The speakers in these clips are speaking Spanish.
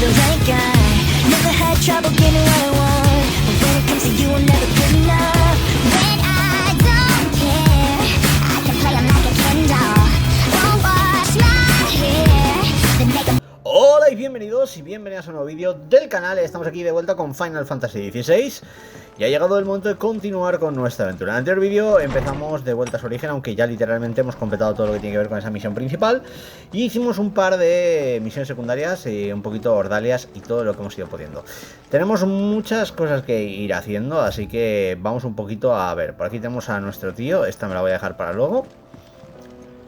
feels like I never had trouble getting what I want, but when it comes to you, I'm never good enough. When I don't care, I can play 'em like a Ken doll. Won't wash my hair, then make 'em. Hola y bienvenidos a un nuevo vídeo del canal. Estamos aquí de vuelta con Final Fantasy XVI y ha llegado el momento de continuar con nuestra aventura. En el anterior vídeo empezamos de vuelta a su origen, aunque ya literalmente hemos completado todo lo que tiene que ver con esa misión principal y hicimos un par de misiones secundarias y un poquito ordalias y todo lo que hemos ido pudiendo. Tenemos muchas cosas que ir haciendo, así que vamos un poquito a ver. Por aquí tenemos a nuestro tío, esta me la voy a dejar para luego,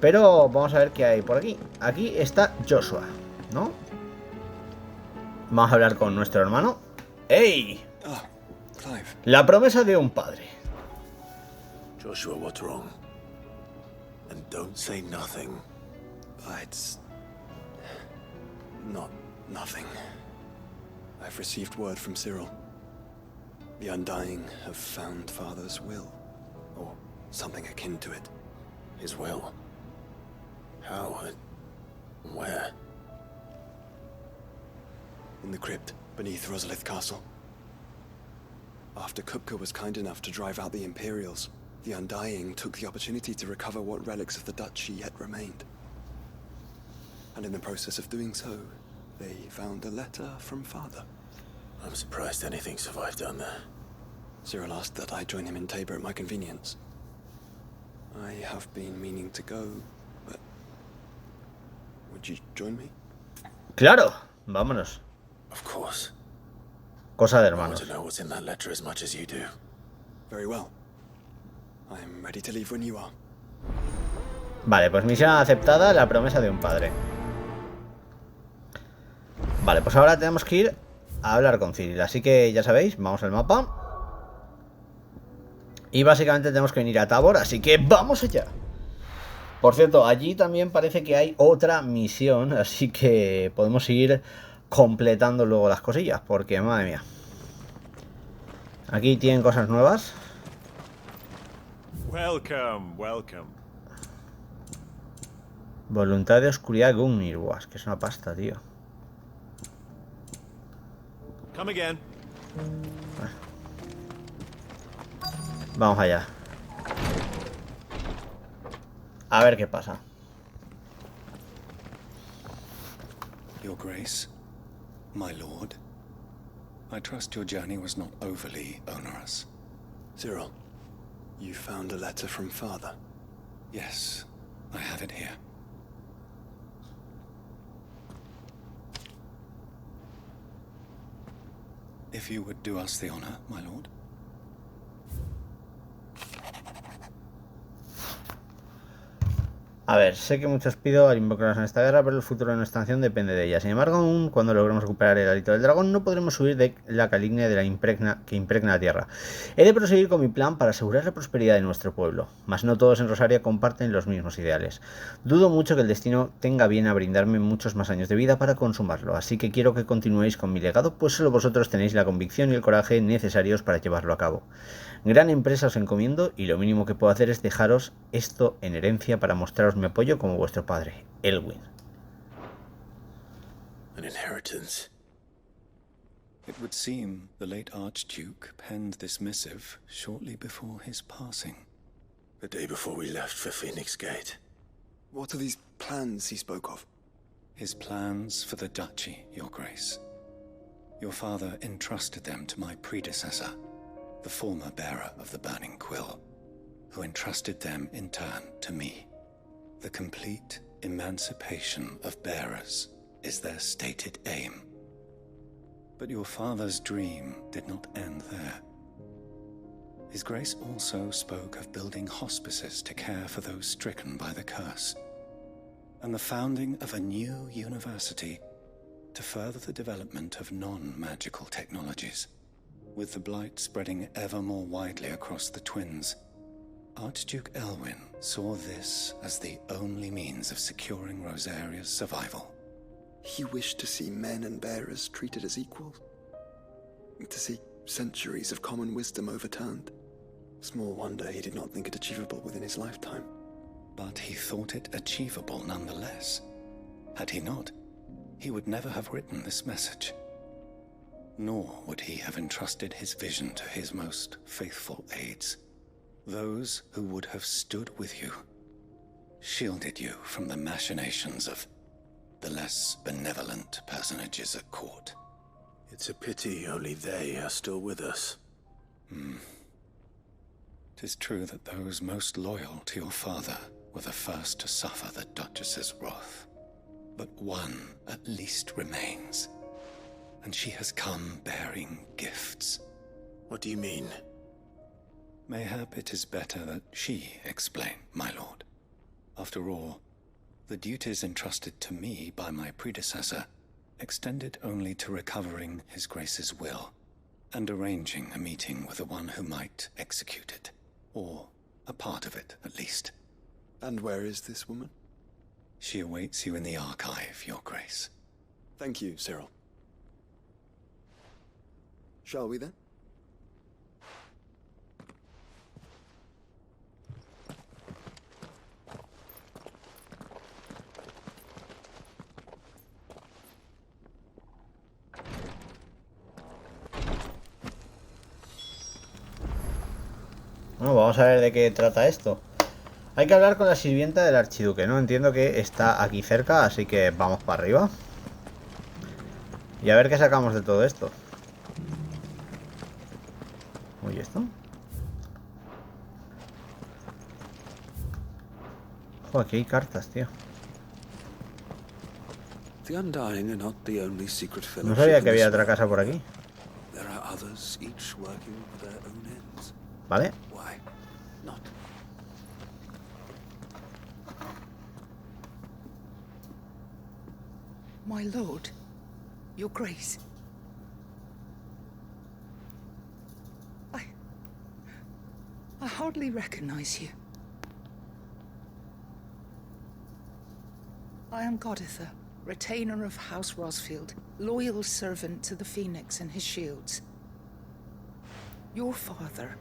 pero vamos a ver qué hay por aquí. Aquí está Joshua, ¿no? Vamos a hablar con nuestro hermano. ¡Ey! Clive. La promesa de un padre. Joshua, what's wrong? And don't say nothing. It's not nothing. I've received word from Cyril. The Undying have found Father's will, or something akin to it. His will? How and where? In the crypt beneath Rosalith Castle. After Kupka was kind enough to drive out the Imperials, the Undying took the opportunity to recover what relics of the Duchy yet remained. And in the process of doing so, they found a letter from Father. I'm surprised anything survived down there. Cyril asked that I join him in Tabor at my convenience. I have been meaning to go, but would you join me? Claro, vámonos. Of course. Cosa de I want hermanos. to know what's in that letter as much as you do. Very well. I'm ready to leave when you are. Vale, pues misión aceptada, la promesa de un padre. Vale, pues ahora tenemos que ir a hablar con Cyril. Así que ya sabéis, vamos al mapa. Y básicamente tenemos que venir a Tabor, así que ¡vamos allá! Por cierto, allí también parece que hay otra misión, así que podemos ir completando luego las cosillas, porque madre mía. Aquí tienen cosas nuevas. Welcome, welcome. Voluntad de oscuridad Gungnir, guas, que es una pasta, tío. Come again. Vamos allá. A ver qué pasa. Your Grace, my lord, I trust your journey was not overly onerous. Cyril, you found a letter from Father. Yes, I have it here. If you would do us the honor, my lord. A ver, sé que muchos pido al invocarnos en esta guerra, pero el futuro de nuestra nación depende de ella. Sin embargo, aún cuando logremos recuperar el hálito del dragón, no podremos huir de la calignia de que impregna la tierra. He de proseguir con mi plan para asegurar la prosperidad de nuestro pueblo, mas no todos en Rosaria comparten los mismos ideales. Dudo mucho que el destino tenga bien a brindarme muchos más años de vida para consumarlo, así que quiero que continuéis con mi legado, pues solo vosotros tenéis la convicción y el coraje necesarios para llevarlo a cabo. Gran empresa os encomiendo y lo mínimo que puedo hacer es dejaros esto en herencia para mostraros mi apoyo como vuestro padre, Elwyn. An inheritance. It would seem the late Archduke penned this missive shortly before his passing. The day before we left for Phoenix Gate. What are these plans he spoke of? His plans for the Duchy, Your Grace. Your father entrusted them to my predecessor, the former bearer of the Burning Quill, who entrusted them in turn to me. The complete emancipation of bearers is their stated aim. But your father's dream did not end there. His Grace also spoke of building hospices to care for those stricken by the curse, and the founding of a new university to further the development of non-magical technologies. With the blight spreading ever more widely across the twins, Archduke Elwyn saw this as the only means of securing Rosaria's survival. He wished to see men and bearers treated as equals. To see centuries of common wisdom overturned. Small wonder he did not think it achievable within his lifetime. But he thought it achievable nonetheless. Had he not, he would never have written this message. Nor would he have entrusted his vision to his most faithful aides, those who would have stood with you, shielded you from the machinations of the less benevolent personages at court. It's a pity only they are still with us. 'Tis true that those most loyal to your father were the first to suffer the Duchess's wrath. But one at least remains, and she has come bearing gifts. What do you mean? Mayhap it is better that she explain, my lord. After all, the duties entrusted to me by my predecessor extended only to recovering His Grace's will and arranging a meeting with the one who might execute it, or a part of it at least. And where is this woman? She awaits you in the archive, Your Grace. Thank you, Cyril. Shall we then? Bueno, vamos a ver de qué trata esto. Hay que hablar con la sirvienta del archiduque, ¿no? Entiendo que está aquí cerca, así que vamos para arriba. Y a ver qué sacamos de todo esto. Uy, ¿esto? Joder, aquí hay cartas, tío. The Undying are not the only secret No fellowship sabía in que había this otra world. casa por aquí. There are others, each working for their own ends. ¿Vale? Why not? My lord, your grace. I hardly recognize you. I am Goditha, retainer of House Rosfield, loyal servant to the Phoenix and his shields. Your father,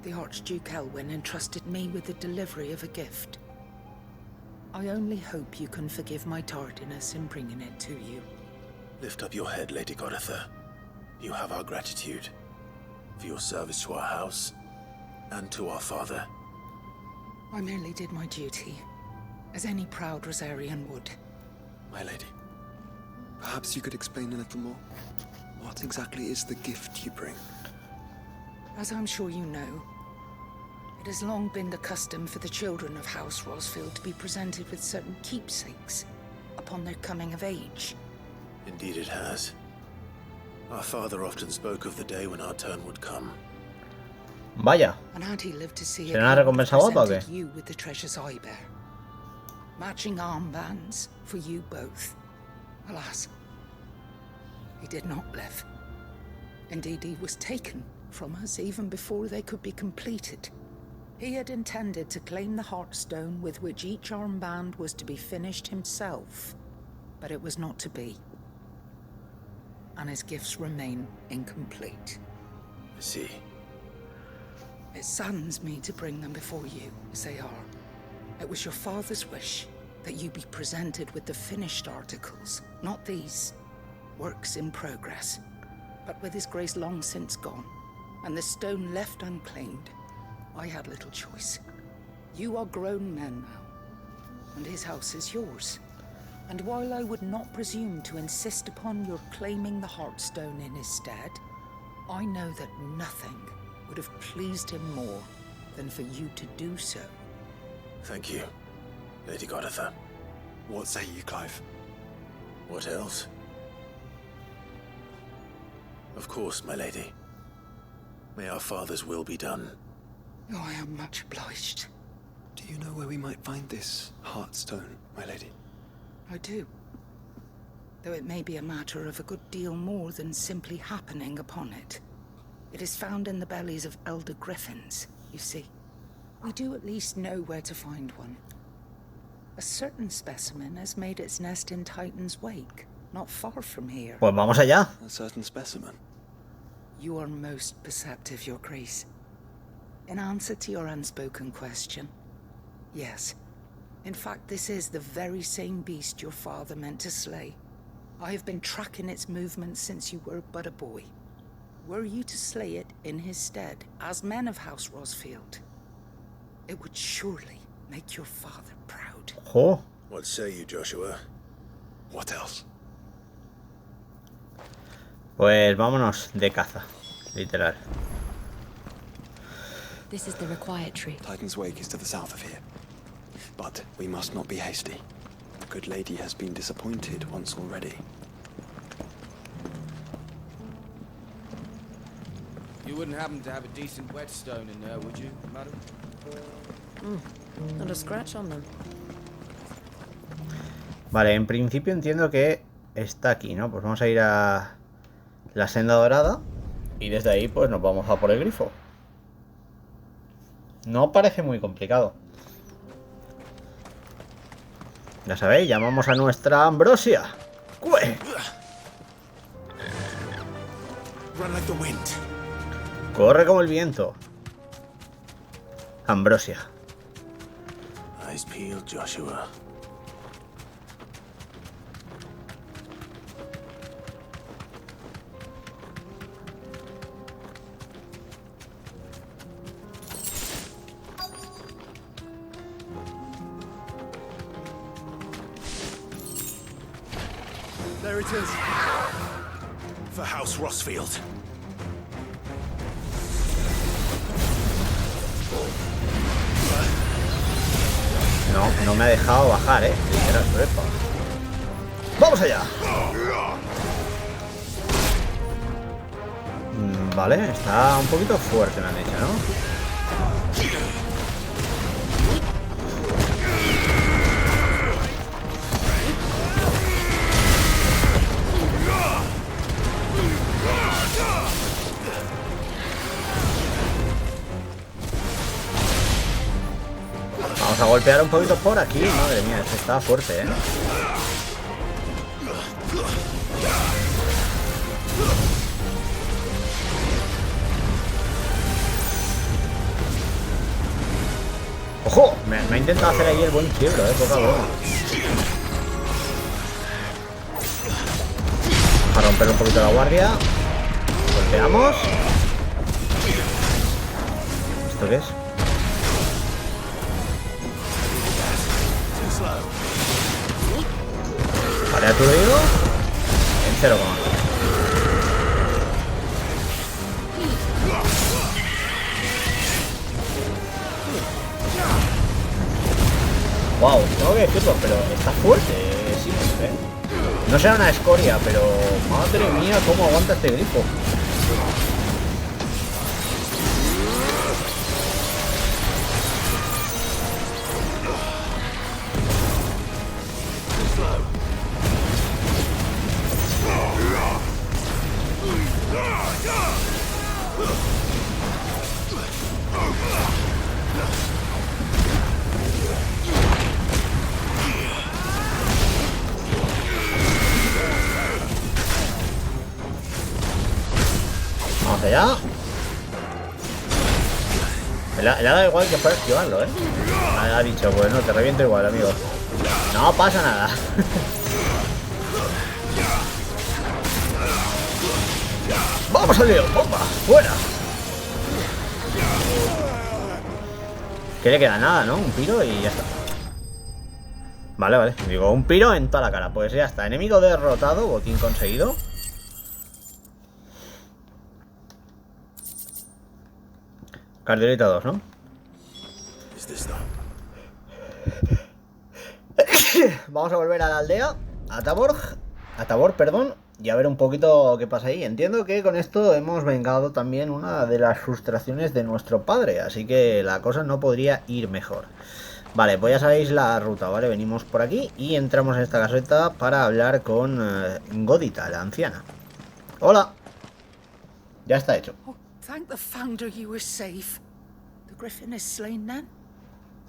the Archduke Elwyn, entrusted me with the delivery of a gift. I only hope you can forgive my tardiness in bringing it to you. Lift up your head, Lady Goditha. You have our gratitude for your service to our house and to our father. I merely did my duty, as any proud Rosarian would. My lady, perhaps you could explain a little more? What exactly is the gift you bring? As I'm sure you know, it has long been the custom for the children of House Rosfield to be presented with certain keepsakes upon their coming of age. Indeed it has. Our father often spoke of the day when our turn would come. Vaya. And had he lived to see ¿Será una recompensa guapa o qué? presented you with the treasures I bear. Matching armbands for you both. Alas, he did not live. Indeed, he was taken from us even before they could be completed. He had intended to claim the Heartstone with which each armband was to be finished himself, but it was not to be. And his gifts remain incomplete. I see. It saddens me to bring them before you, as they are. It was your father's wish that you be presented with the finished articles, not these works in progress. But with his grace long since gone, and the stone left unclaimed, I had little choice. You are grown men now, and his house is yours. And while I would not presume to insist upon your claiming the Heartstone in his stead, I know that nothing would have pleased him more than for you to do so. Thank you, Lady Goditha. What say you, Clive? What else? Of course, my lady. May our father's will be done. Oh, I am much obliged. Do you know where we might find this Heartstone, my lady? I do. Though it may be a matter of a good deal more than simply happening upon it. It is found in the bellies of elder griffins, you see. We do at least know where to find one. A certain specimen has made its nest in Titan's Wake, not far from here. Pues vamos allá. A certain specimen. You are most perceptive, Your Grace. In answer to your unspoken question, yes. In fact, this is the very same beast your father meant to slay. I have been tracking its movements since you were but a boy. Were you to slay it in his stead, as men of House Rosfield, it would surely make your father proud. ¡Jo! What say you, Joshua? What else? Pues vámonos de caza, literal. This is the required tree. Titan's Wake is to the south of here. But we must not be hasty. The good lady has been disappointed once already. You wouldn't happen to have a decent whetstone in there, would you, madam? Not a scratch on them. Vale, en principio entiendo que está aquí, ¿no? Pues vamos a ir a la senda dorada y desde ahí pues nos vamos a por el grifo. No parece muy complicado. Ya sabéis, llamamos a nuestra Ambrosia. ¡Cue! Run like the wind. Corre como el viento. Ambrosia. Eyes peeled, Joshua. There it is. For House Rosfield. No me ha dejado bajar, Literal, epa. ¡Vamos allá! Vale, está un poquito fuerte, me han dicho, ¿no? Vamos a golpear un poquito por aquí. Madre mía, este está fuerte, ¡Ojo! Me ha intentado hacer ahí el buen quiebro, poca broma. Vamos a romper un poquito la guardia. Golpeamos. ¿Esto qué es? Vale, aturdido. En 0, wow, tengo que decirlo, pero está fuerte, sí, No será una escoria, pero madre mía, cómo aguanta este grifo. Vamos allá. Le ha dado igual que fuera a esquivarlo, Ha dicho, pues no, te reviento igual, amigo. No pasa nada. ¡Vamos al lío! ¡Bomba! ¡Fuera! Que le queda nada, ¿no? Un piro y ya está. Vale, vale. Digo, un piro en toda la cara. Pues ya está. Enemigo derrotado, botín conseguido. Cardelita 2, ¿no? Vamos a volver a la aldea, a Tabor, perdón, y a ver un poquito qué pasa ahí. Entiendo que con esto hemos vengado también una de las frustraciones de nuestro padre, así que la cosa no podría ir mejor. Vale, pues ya sabéis la ruta, ¿vale? Venimos por aquí y entramos en esta caseta para hablar con Godita, la anciana. Hola. Ya está hecho. Thank the founder you were safe. The griffin is slain then?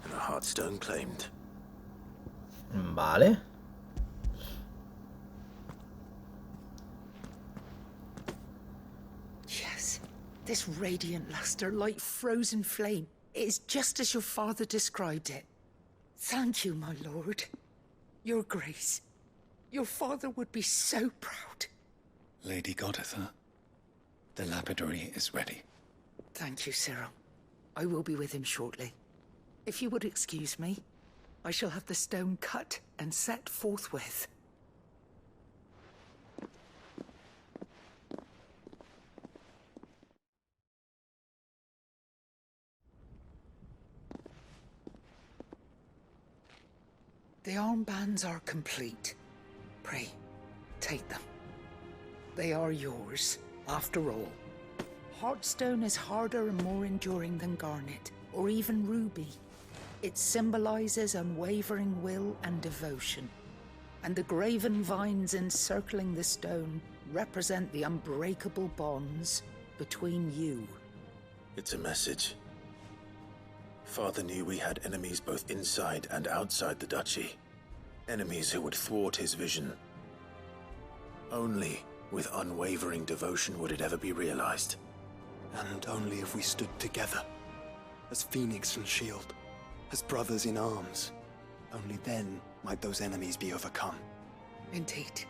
And a heartstone claimed. Vale. Yes. This radiant luster like frozen flame. It is just as your father described it. Thank you, my lord. Your grace. Your father would be so proud. Lady Goditha, the lapidary is ready. Thank you, Cyril. I will be with him shortly. If you would excuse me, I shall have the stone cut and set forthwith. The armbands are complete. Pray, take them. They are yours, after all. Heartstone is harder and more enduring than garnet, or even ruby. It symbolizes unwavering will and devotion. And the graven vines encircling the stone represent the unbreakable bonds between you. It's a message. Father knew we had enemies both inside and outside the duchy. Enemies who would thwart his vision. Only with unwavering devotion would it ever be realized. And only if we stood together, as Phoenix and Shield, as brothers in arms, only then might those enemies be overcome. Indeed.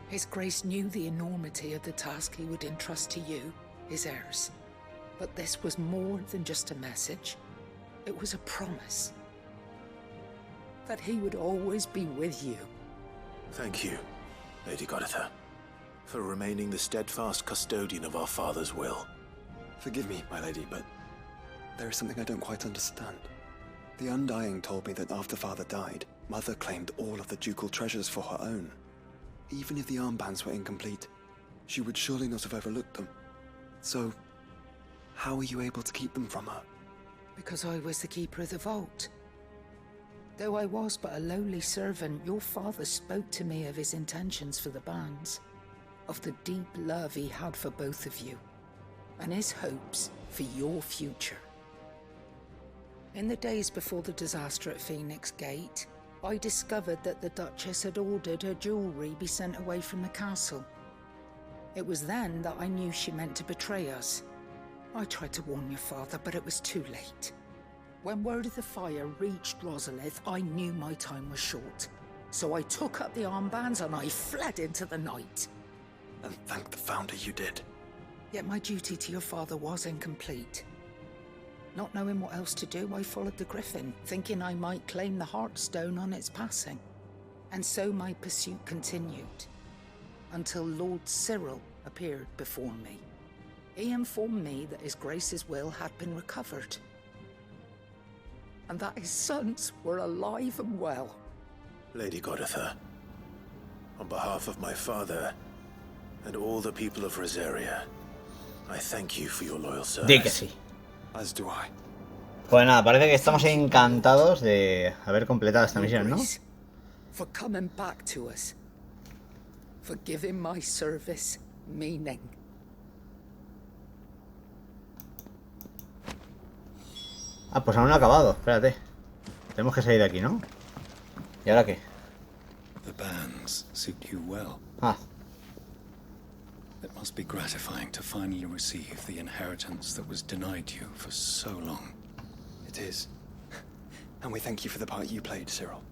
His Grace knew the enormity of the task he would entrust to you, his heirs. But this was more than just a message. It was a promise. That he would always be with you. Thank you, Lady Goditha, for remaining the steadfast custodian of our father's will. Forgive me, my lady, but there is something I don't quite understand. The Undying told me that after Father died, Mother claimed all of the ducal treasures for her own. Even if the armbands were incomplete, she would surely not have overlooked them. So, how were you able to keep them from her? Because I was the keeper of the vault. Though I was but a lowly servant, your father spoke to me of his intentions for the bands, of the deep love he had for both of you, and his hopes for your future. In the days before the disaster at Phoenix Gate, I discovered that the Duchess had ordered her jewelry be sent away from the castle. It was then that I knew she meant to betray us. I tried to warn your father, but it was too late. When word of the fire reached Rosalith, I knew my time was short. So I took up the armbands and I fled into the night. And thank the Founder you did. Yet my duty to your father was incomplete. Not knowing what else to do, I followed the Griffin, thinking I might claim the Heartstone on its passing. And so my pursuit continued, until Lord Cyril appeared before me. He informed me that His Grace's will had been recovered, and that his sons were alive and well. Lady Goditha, on behalf of my father and all the people of Rosaria, I thank you for your loyal service. Di que sí. As do I. Pues nada, parece que estamos encantados de haber completado esta misión, ¿no? For coming back to us, for giving my service meaning. Ah, pues aún no ha acabado, espérate. Tenemos que salir de aquí, ¿no? ¿Y ahora qué? The bands suit you well. Ah. It must be gratifying to finally receive the inheritance that was denied you for so long. It is. And we thank you for the part you played, Cyril.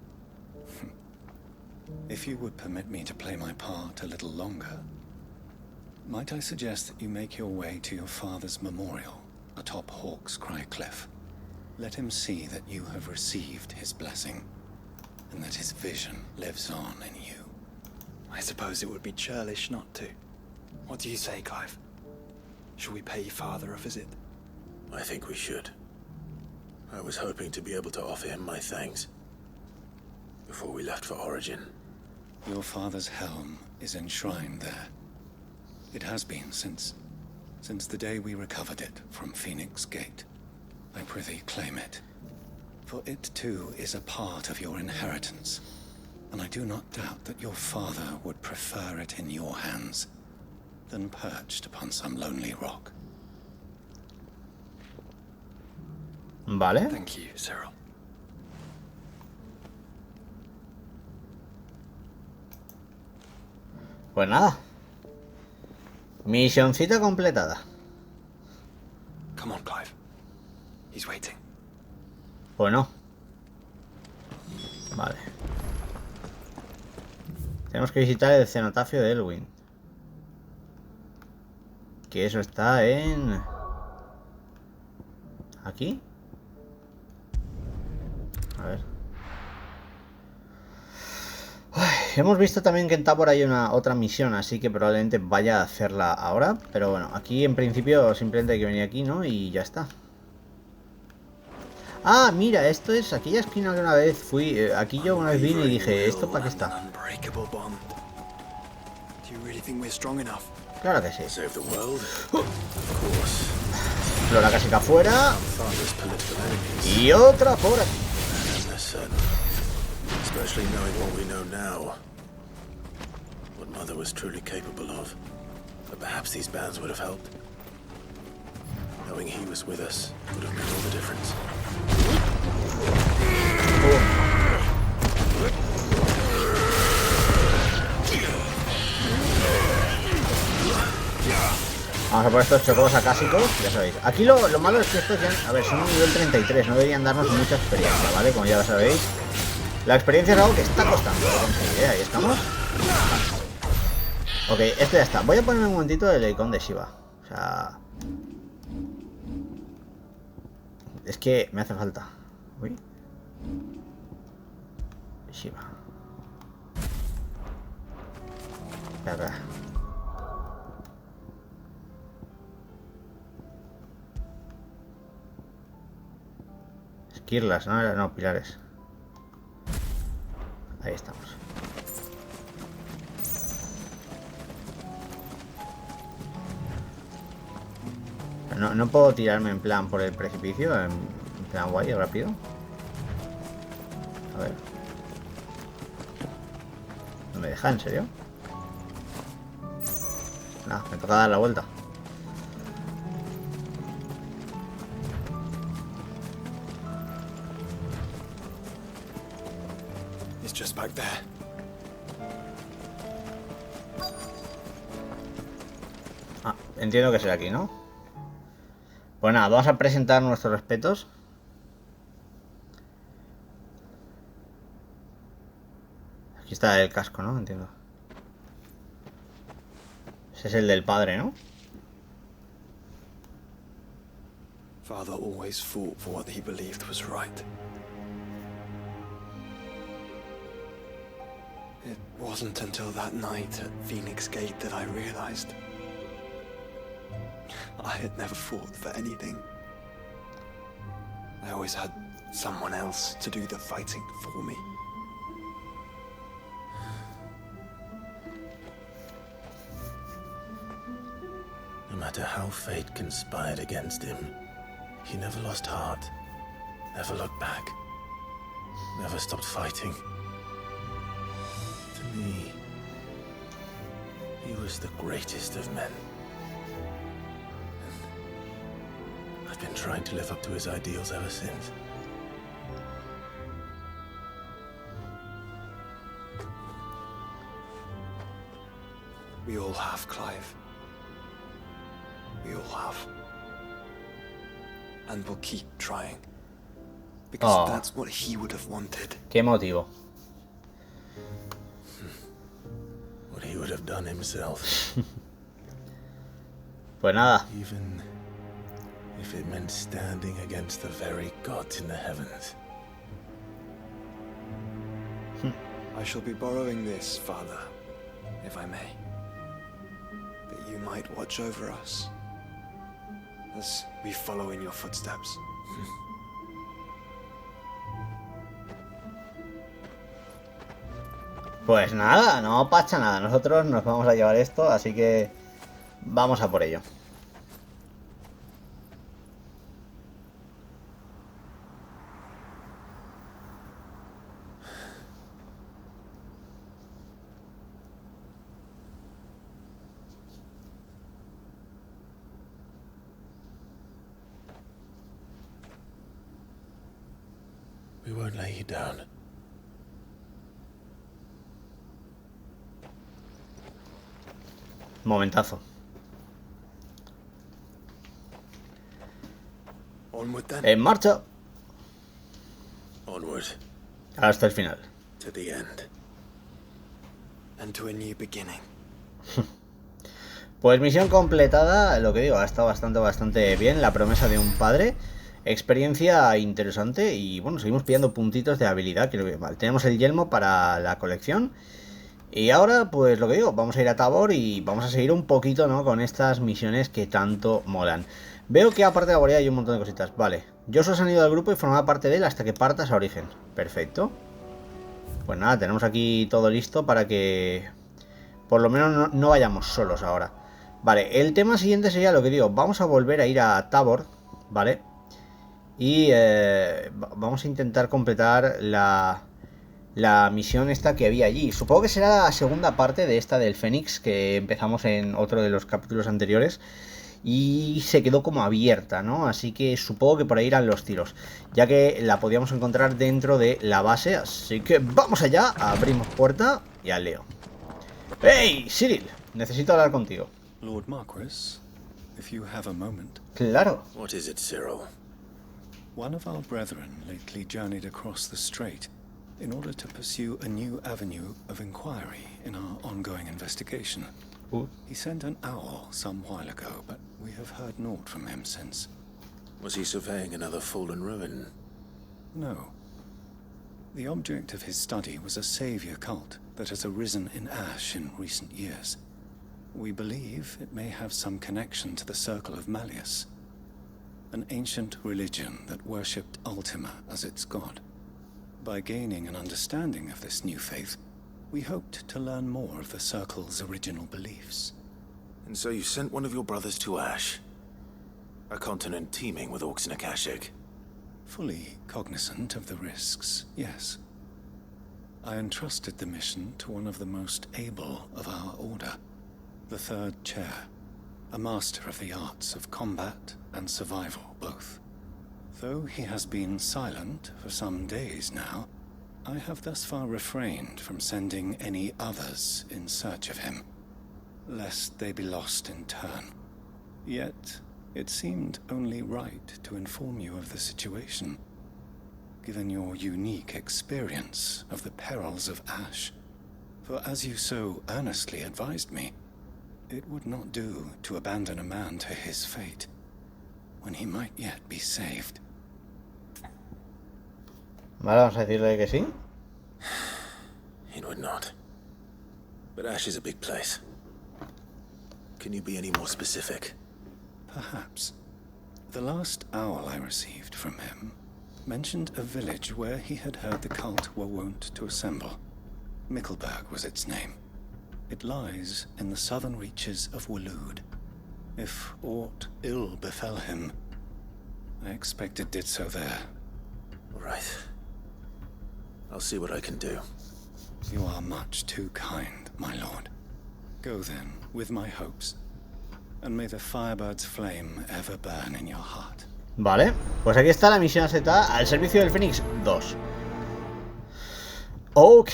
If you would permit me to play my part a little longer, might I suggest that you make your way to your father's memorial atop Hawk's Cry Cliff? Let him see that you have received his blessing, and that his vision lives on in you. I suppose it would be churlish not to. What do you say, Clive? Shall we pay Father a visit? I think we should. I was hoping to be able to offer him my thanks before we left for Origin. Your father's helm is enshrined there. It has been since the day we recovered it from Phoenix Gate. I prithee claim it, for it too is a part of your inheritance, and I do not doubt that your father would prefer it in your hands than perched upon some lonely rock. Vale. Thank you, Cyril. Pues nada. Misioncita completada. Come on, Clive. He's waiting. Pues no. Vale. Tenemos que visitar el cenotafio de Elwyn. Que eso está en... ¿Aquí? A ver. Uy, hemos visto también que en Tabor hay otra misión, así que probablemente vaya a hacerla ahora. Pero bueno, aquí en principio simplemente hay que venir aquí, ¿no? Y ya está. Ah, mira, esto es aquella esquina que una vez fui... aquí yo una vez vine y dije, ¿esto para qué está? Claro que sí. Flora casi que afuera. Y otra por aquí. Especially knowing what we know now. What Mother was truly capable of. But perhaps these bands would have helped. Knowing he was with us would have made all the difference. Vamos a por estos chocos acásicos, ya sabéis. Aquí lo malo es que estos ya... A ver, son un nivel 33, no deberían darnos mucha experiencia, ¿vale? Como ya lo sabéis. La experiencia es algo que está costando conseguir, ahí estamos. Ok, esto ya está. Voy a ponerme un momentito el icon de Shiva. O sea... Es que me hace falta. Uy. Shiva. Espera. Esquirlas, ¿no? No, pilares. Ahí estamos. No puedo tirarme en plan por el precipicio, en plan guay, rápido. A ver. ¿No me deja, en serio? Nada, me toca dar la vuelta. Just back there. Ah, entiendo que será aquí, ¿no? Pues nada, vamos a presentar nuestros respetos. Aquí está el casco, ¿no? Entiendo. Ese es el del padre, ¿no? Father always fought for what he believed was right. It wasn't until that night at Phoenix Gate that I realized I had never fought for anything. I always had someone else to do the fighting for me. No matter how fate conspired against him, he never lost heart, never looked back, never stopped fighting. To me, he was the greatest of men. I've been trying to live up to his ideals ever since. We all have, Clive. We all have. And we'll keep trying. Because that's what he would have wanted. Qué motivo. What he would have done himself. Pues nada. Even if it meant standing against the very gods in the heavens. I shall be borrowing this, Father, if I may. That you might watch over us as we follow in your footsteps. Pues nada, no pasa nada. Nosotros nos vamos a llevar esto, así que vamos a por ello. We won't lay you down. Momentazo. Onward then. En marcha. Onward Hasta el final. to the end. and to a new beginning. Pues misión completada, lo que digo, ha estado bastante bien. La promesa de un padre, experiencia interesante y bueno, seguimos pillando puntitos de habilidad. Creo que vale, tenemos el yelmo para la colección. Y ahora, pues lo que digo, vamos a ir a Tabor y vamos a seguir un poquito, ¿no? Con estas misiones que tanto molan. Veo que aparte de la guardia hay un montón de cositas. Vale, Joshua se ha ido del grupo y formará parte de él hasta que partas a origen. Perfecto. Pues nada, tenemos aquí todo listo para que por lo menos no vayamos solos ahora. Vale, el tema siguiente sería lo que digo. Vamos a volver a ir a Tabor, ¿vale? Y vamos a intentar completar la misión esta que había allí. Supongo que será la segunda parte de esta del Fénix que empezamos en otro de los capítulos anteriores. Y se quedó como abierta, ¿no? Así que supongo que por ahí irán los tiros, ya que la podíamos encontrar dentro de la base. Así que vamos allá, abrimos puerta y al lío. ¡Hey, Cyril! Necesito hablar contigo. Lord Marquis, if you have a moment. Claro. What is it, Cyril? One of our brethren lately journeyed across the strait in order to pursue a new avenue of inquiry in our ongoing investigation. He sent an owl some while ago, but we have heard naught from him since. Was he surveying another fallen ruin? No. The object of his study was a savior cult that has arisen in Ash in recent years. We believe it may have some connection to the Circle of Malleus, an ancient religion that worshipped Ultima as its god. By gaining an understanding of this new faith, we hoped to learn more of the Circle's original beliefs. And so you sent one of your brothers to Ash, a continent teeming with orcs and Akashic. Fully cognizant of the risks, yes. I entrusted the mission to one of the most able of our order, the Third Chair, a master of the arts of combat and survival both. Though he has been silent for some days now, I have thus far refrained from sending any others in search of him, lest they be lost in turn. Yet, it seemed only right to inform you of the situation, given your unique experience of the perils of Ash. For as you so earnestly advised me, it would not do to abandon a man to his fate, when he might yet be saved. Vale, vamos a decirle que sí. It would not. But Ash is a big place. Can you be any more specific? Perhaps. The last owl I received from him mentioned a village where he had heard the cult were wont to assemble. Mickleburg was its name. It lies in the southern reaches of Waloed. If aught ill befell him, I expect it did so there. Right. I'll see what I can do. You are much too kind, my lord. Go then, with my hopes, and may the firebird's flame ever burn in your heart. Vale, pues aquí está la misión aceptada al servicio del Fénix 2. Ok,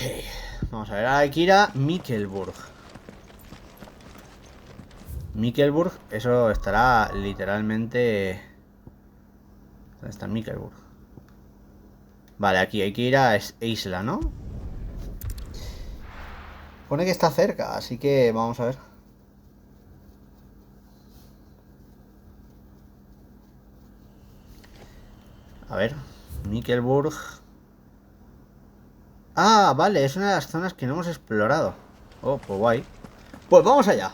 vamos a ver, hay que ir a Mikkelburg. Mikkelburg, eso estará literalmente... ¿Dónde está Mikkelburg? Vale, aquí hay que ir a Isla, ¿no? Pone que está cerca, así que vamos a ver. A ver, Mikkelburg. Ah, vale, es una de las zonas que no hemos explorado. Oh, pues guay. Pues vamos allá.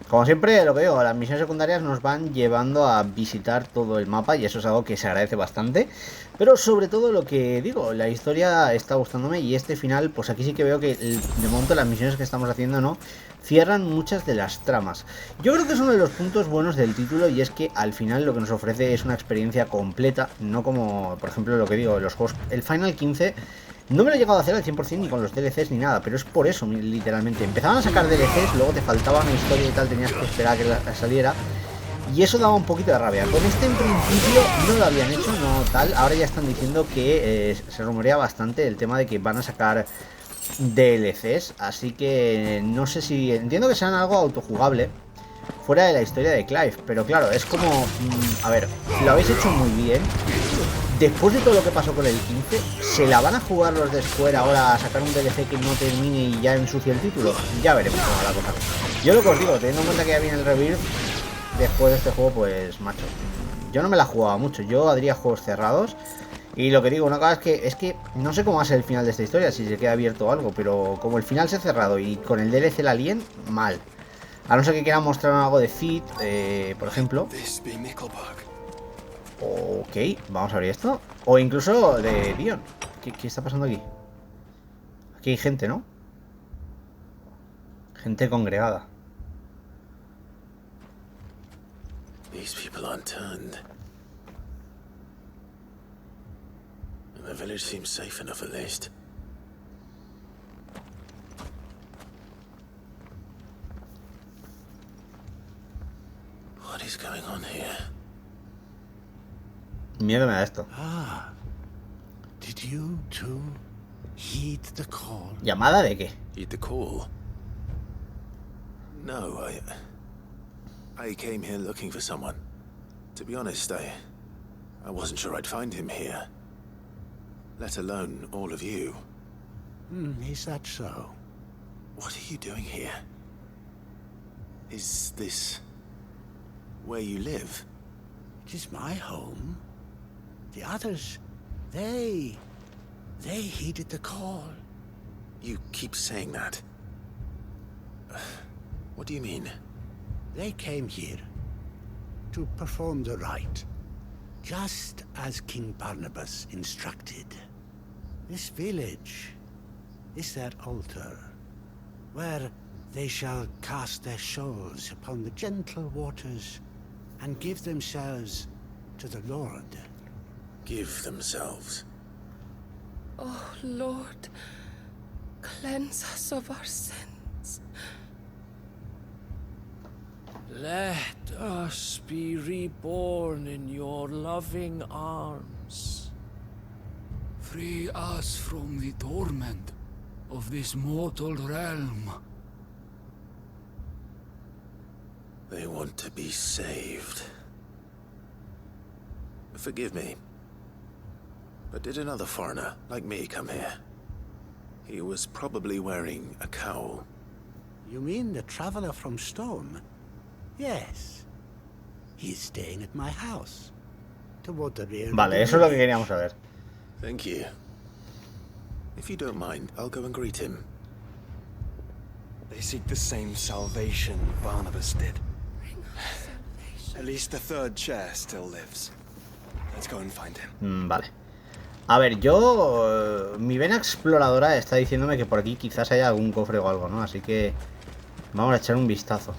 Como siempre, lo que digo, las misiones secundarias nos van llevando a visitar todo el mapa y eso es algo que se agradece bastante. Pero sobre todo lo que digo, la historia está gustándome y este final, pues aquí sí que veo que de momento las misiones que estamos haciendo, ¿no? Cierran muchas de las tramas. Yo creo que es uno de los puntos buenos del título y es que al final lo que nos ofrece es una experiencia completa, no como, por ejemplo, lo que digo, los juegos... El Final 15... No me lo he llegado a hacer al 100% ni con los DLCs ni nada, pero es por eso, literalmente. Empezaban a sacar DLCs, luego te faltaba una historia y tal, tenías que esperar a que la saliera. Y eso daba un poquito de rabia. Con este en principio no lo habían hecho, no tal. Ahora ya están diciendo que se rumorea bastante el tema de que van a sacar DLCs. Así que no sé si... Entiendo que serán algo autojugable fuera de la historia de Clive. Pero claro, es como... a ver, si lo habéis hecho muy bien... después de todo lo que pasó con el 15, ¿se la van a jugar los de Square ahora a sacar un DLC que no termine y ya ensucie el título? Ya veremos cómo va la cosa. Yo lo que os digo, teniendo en cuenta que ya viene el Rebirth, después de este juego, pues macho, yo no me la jugaba mucho, yo haría juegos cerrados. Y lo que digo, una cosa es que no sé cómo va a ser el final de esta historia, si se queda abierto o algo, pero como el final se ha cerrado y con el DLC el Alien, mal. A no ser que quieran mostrar algo de Fit, por ejemplo. Ok, vamos a abrir esto. O incluso de Dion. ¿Qué está pasando aquí? Aquí hay gente, ¿no? Gente congregada. These people aren't turned. And the village seems safe enough at least. What is going on here? Miedo me da esto. Ah, did you too heed the call? ¿Llamada de qué? Heed the call? No, I came here looking for someone. To be honest, I wasn't sure I'd find him here. Let alone all of you. Is that so? What are you doing here? Is this where you live? It is my home. The others, they heeded the call. You keep saying that. What do you mean? They came here to perform the rite, just as King Barnabas instructed. This village is their altar, where they shall cast their souls upon the gentle waters and give themselves to the Lord. Give themselves. Oh, Lord, cleanse us of our sins. Let us be reborn in your loving arms. Free us from the torment of this mortal realm. They want to be saved. Forgive me, but did another foreigner like me come here? He was probably wearing a cowl. You mean the traveler from Stone? Yes. He's staying at my house. Toward the rear. Vale, eso es lo que queríamos saber. Thank you. If you don't mind, I'll go and greet him. They seek the same salvation Barnabas did. At least the third chair still lives. Let's go and find him. Vale. A ver, yo... mi vena exploradora está diciéndome que por aquí quizás haya algún cofre o algo, ¿no? Así que... vamos a echar un vistazo.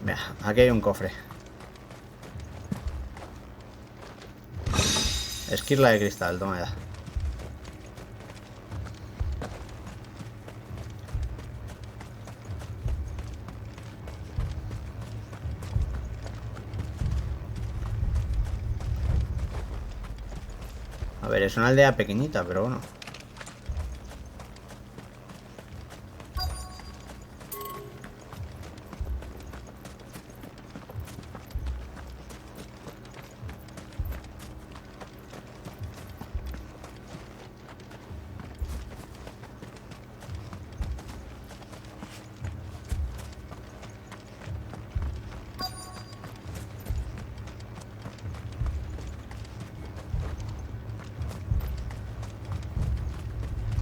Mira, aquí hay un cofre. Esquirla de cristal, toma ya. A ver, es una aldea pequeñita, pero bueno.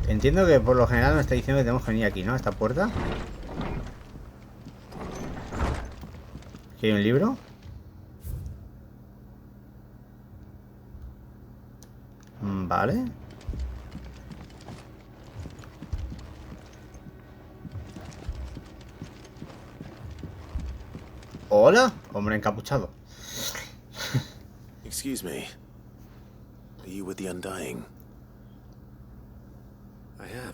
Entiendo que por lo general nos está diciendo que tenemos que venir aquí, ¿no? A esta puerta. Aquí hay un libro. Vale. Hola, hombre encapuchado. Excuse me. Are you with the Undying? I am.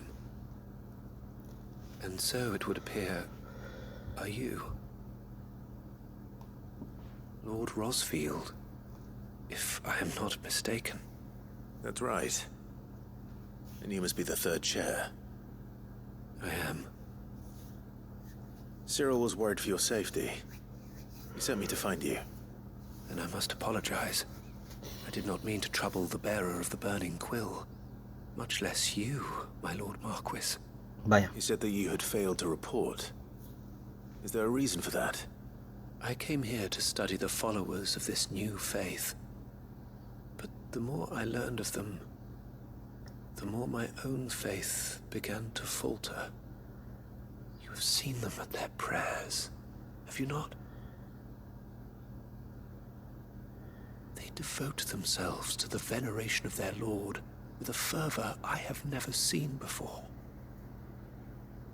And so it would appear, are you? Lord Rosfield, if I am not mistaken. That's right. And you must be the third chair. I am. Cyril was worried for your safety. He sent me to find you. Then I must apologize. did not mean to trouble the bearer of the burning quill, much less you, my Lord Marquis. Vaya. You said that you had failed to report. Is there a reason for that? I came here to study the followers of this new faith. But the more I learned of them, the more my own faith began to falter. You have seen them at their prayers, have you not? They devote themselves to the veneration of their Lord with a fervor I have never seen before.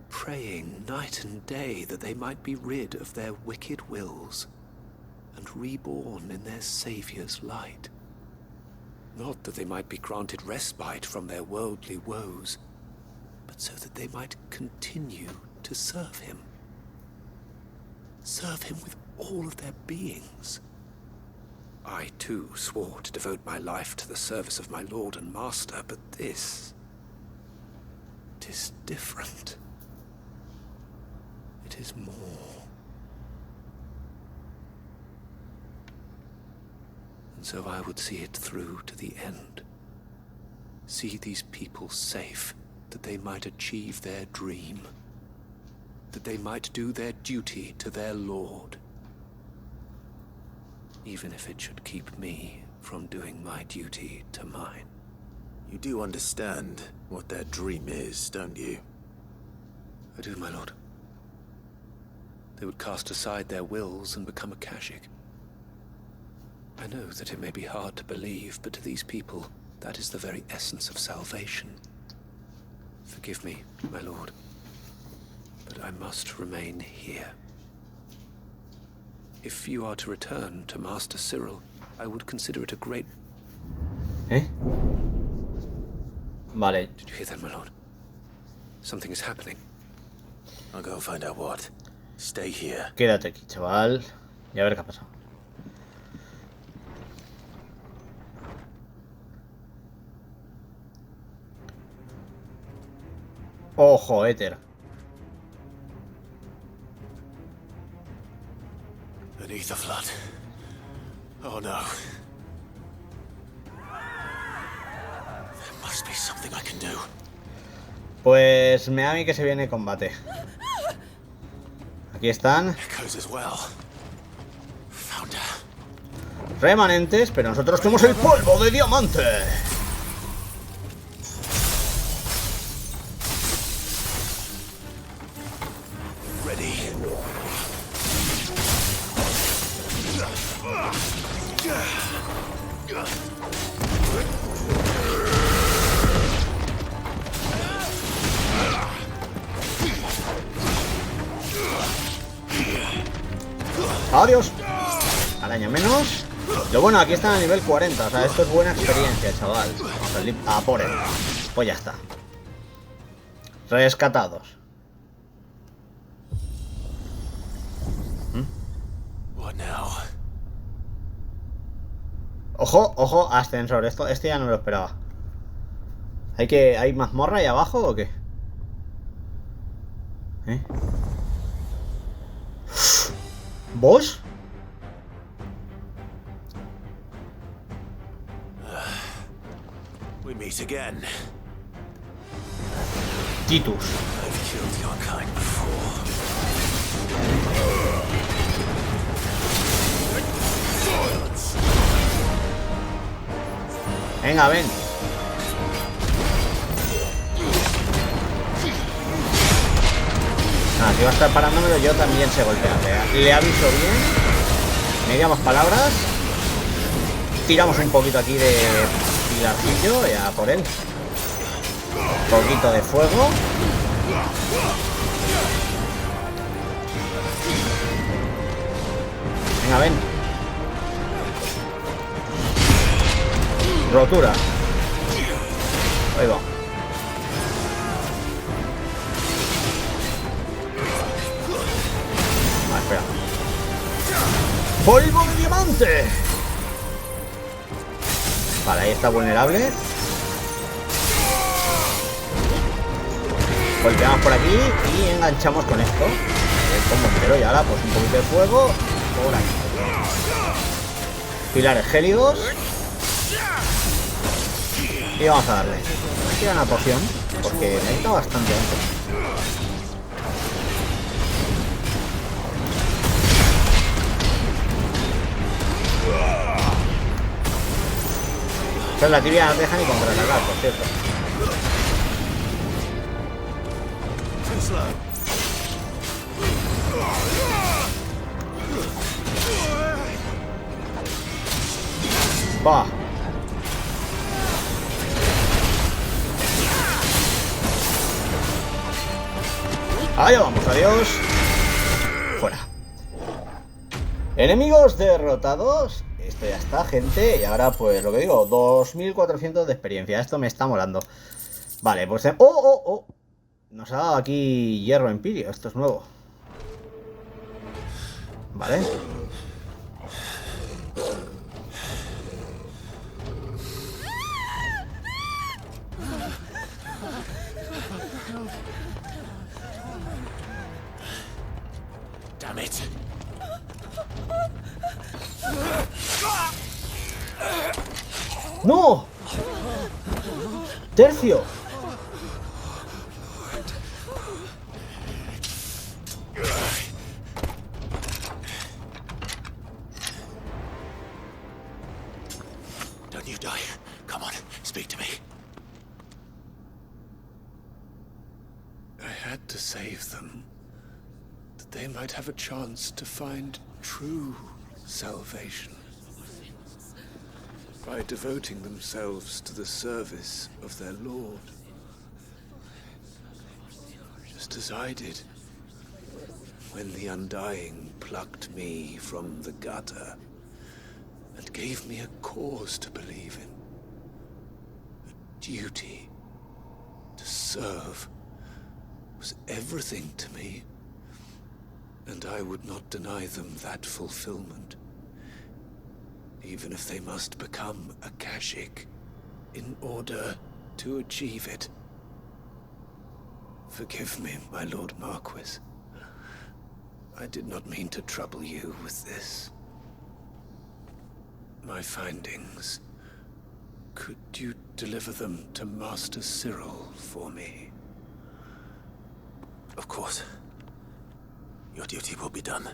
Praying night and day that they might be rid of their wicked wills and reborn in their Saviour's light. Not that they might be granted respite from their worldly woes, but so that they might continue to serve him. Serve him with all of their beings. I too swore to devote my life to the service of my Lord and Master, but this... it is different. It is more. And so I would see it through to the end. See these people safe, that they might achieve their dream. That they might do their duty to their Lord. Even if it should keep me from doing my duty to mine. You do understand what their dream is, don't you? I do, my lord. They would cast aside their wills and become Akashic. I know that it may be hard to believe, but to these people, that is the very essence of salvation. Forgive me, my lord, but I must remain here. If you are to return to Master Cyril, I would consider it a great... ¿Eh? Vale. Did you hear that, my lord? Something is happening. I'll go find out what. Stay here. Quédate aquí, chaval. Y a ver qué ha pasado. Ojo, éter. Beneath the flood. Oh no. There must be something I can do. Pues me da a mí que se viene combate. Aquí están. Remanentes, pero nosotros tenemos el polvo de diamante. Adiós. Araña menos. Lo bueno, aquí están a nivel 40. O sea, esto es buena experiencia, chaval. Vamos a por él. Pues ya está. Rescatados. Ojo, ojo, ascensor. Este ya no lo esperaba. ¿Hay mazmorra ahí abajo o qué? ¿Vos? We meet again. Titus. I've killed your kind before. Venga, ven. Si va a estar parándomelo, yo también sé golpear. Le aviso bien. Mediamos palabras. Tiramos un poquito aquí de pilarcillo. Ya por él. Un poquito de fuego. Venga, ven. Rotura. Ahí va. Espera. ¡Polvo de diamante! Vale, ahí está vulnerable. Golpeamos por aquí y enganchamos con esto. El combo entero y ahora pues un poquito de fuego por aquí. Pilares gélidos. Y vamos a darle. Voy a una poción, porque necesita bastante antes. Pero la tibia no deja ni contraatacar, por cierto. Va. Allá vamos, adiós. Fuera. Enemigos derrotados. Esto ya está, gente. Y ahora, pues, lo que digo, 2400 de experiencia. Esto me está molando. Vale, pues... ¡Oh! Nos ha dado aquí hierro empirio. Esto es nuevo. Vale. Damn it. ¡No! ¡Tercio! Don't you die. Come on, speak to me. I had to save them, that they might have a chance to find true salvation by devoting themselves to the service of their Lord, just as I did when the Undying plucked me from the gutter and gave me a cause to believe in, a duty to serve was everything to me, and I would not deny them that fulfillment, even if they must become a Kashik in order to achieve it. Forgive me, my Lord Marquis. I did not mean to trouble you with this. My findings. Could you deliver them to Master Cyril for me? Of course. Your duty will be done.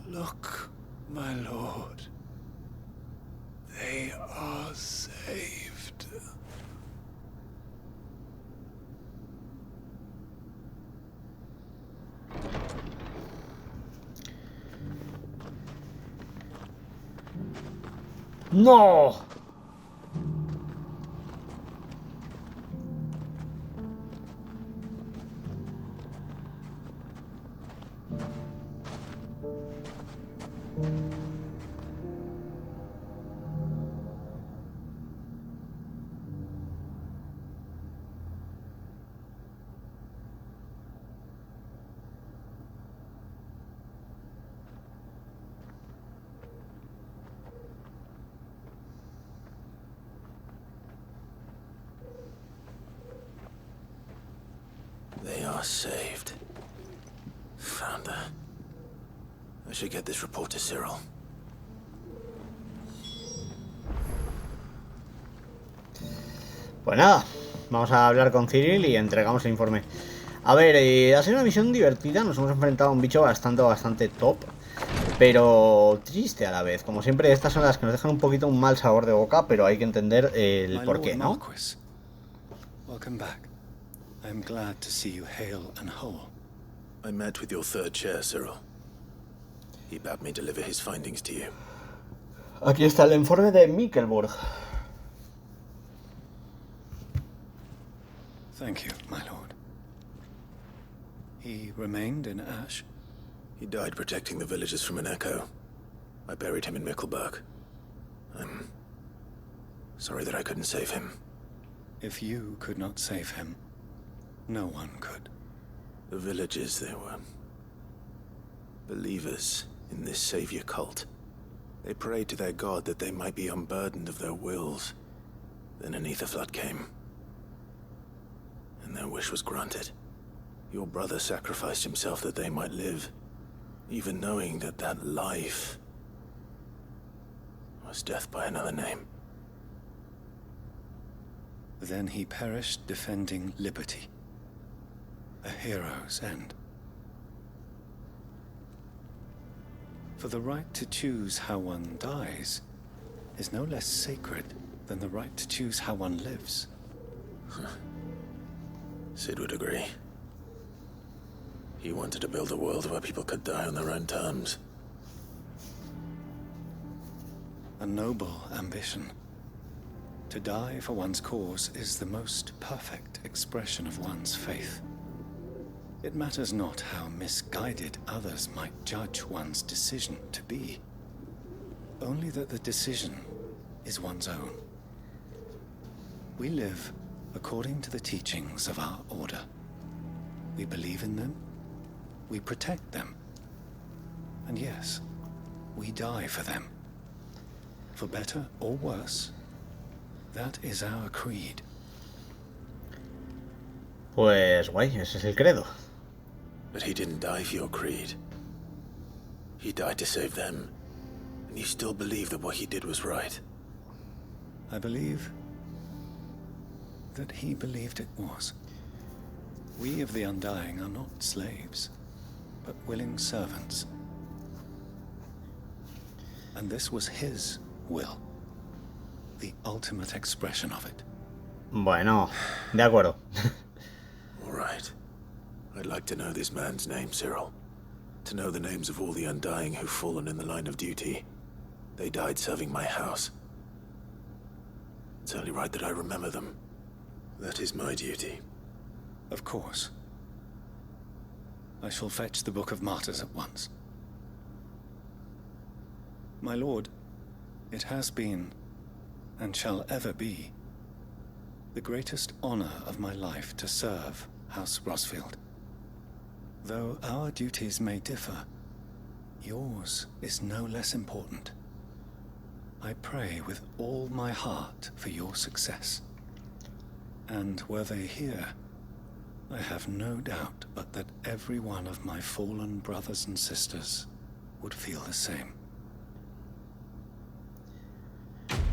Look, my lord. They are saved. ¡No! They are saved. Founder. I should get this report to Cyril. Pues nada, vamos a hablar con Cyril y entregamos el informe. A ver, ha sido una misión divertida. Nos hemos enfrentado a un bicho bastante top, pero triste a la vez. Como siempre, estas son las que nos dejan un poquito un mal sabor de boca, pero hay que entender el porqué, ¿no? Welcome back. I'm glad to see you hale and whole. I met with your third chair, Cyril. He bade me deliver his findings to you. Aquí está el informe de Mikkelburg. Thank you, my lord. He remained in Ash? He died protecting the villagers from an echo. I buried him in Mikkelburg. I'm sorry that I couldn't save him. If you could not save him, no one could. The villagers, they were believers in this savior cult. They prayed to their god that they might be unburdened of their wills. Then an ether flood came, and their wish was granted. Your brother sacrificed himself that they might live, even knowing that that life was death by another name. Then he perished defending liberty. A hero's end. For the right to choose how one dies is no less sacred than the right to choose how one lives. Sid would agree. He wanted to build a world where people could die on their own terms. A noble ambition. To die for one's cause is the most perfect expression of one's faith. It matters not how misguided others might judge one's decision to be. Only that the decision is one's own. We live according to the teachings of our order. We believe in them, we protect them, and yes, we die for them. For better or worse, that is our creed. Pues guay, ese es el credo. But he didn't die for your creed. He died to save them. And you still believe that what he did was right? I believe that he believed it was. We of the Undying are not slaves, but willing servants. And this was his will. The ultimate expression of it. Bueno, de acuerdo. All right. I'd like to know this man's name, Cyril. To know the names of all the Undying who've fallen in the line of duty. They died serving my house. It's only right that I remember them. That is my duty. Of course. I shall fetch the Book of Martyrs at once. My lord, it has been, and shall ever be, the greatest honor of my life to serve House Rosfield. Though our duties may differ, yours is no less important. I pray with all my heart for your success. And were they here, I have no doubt but that every one of my fallen brothers and sisters would feel the same.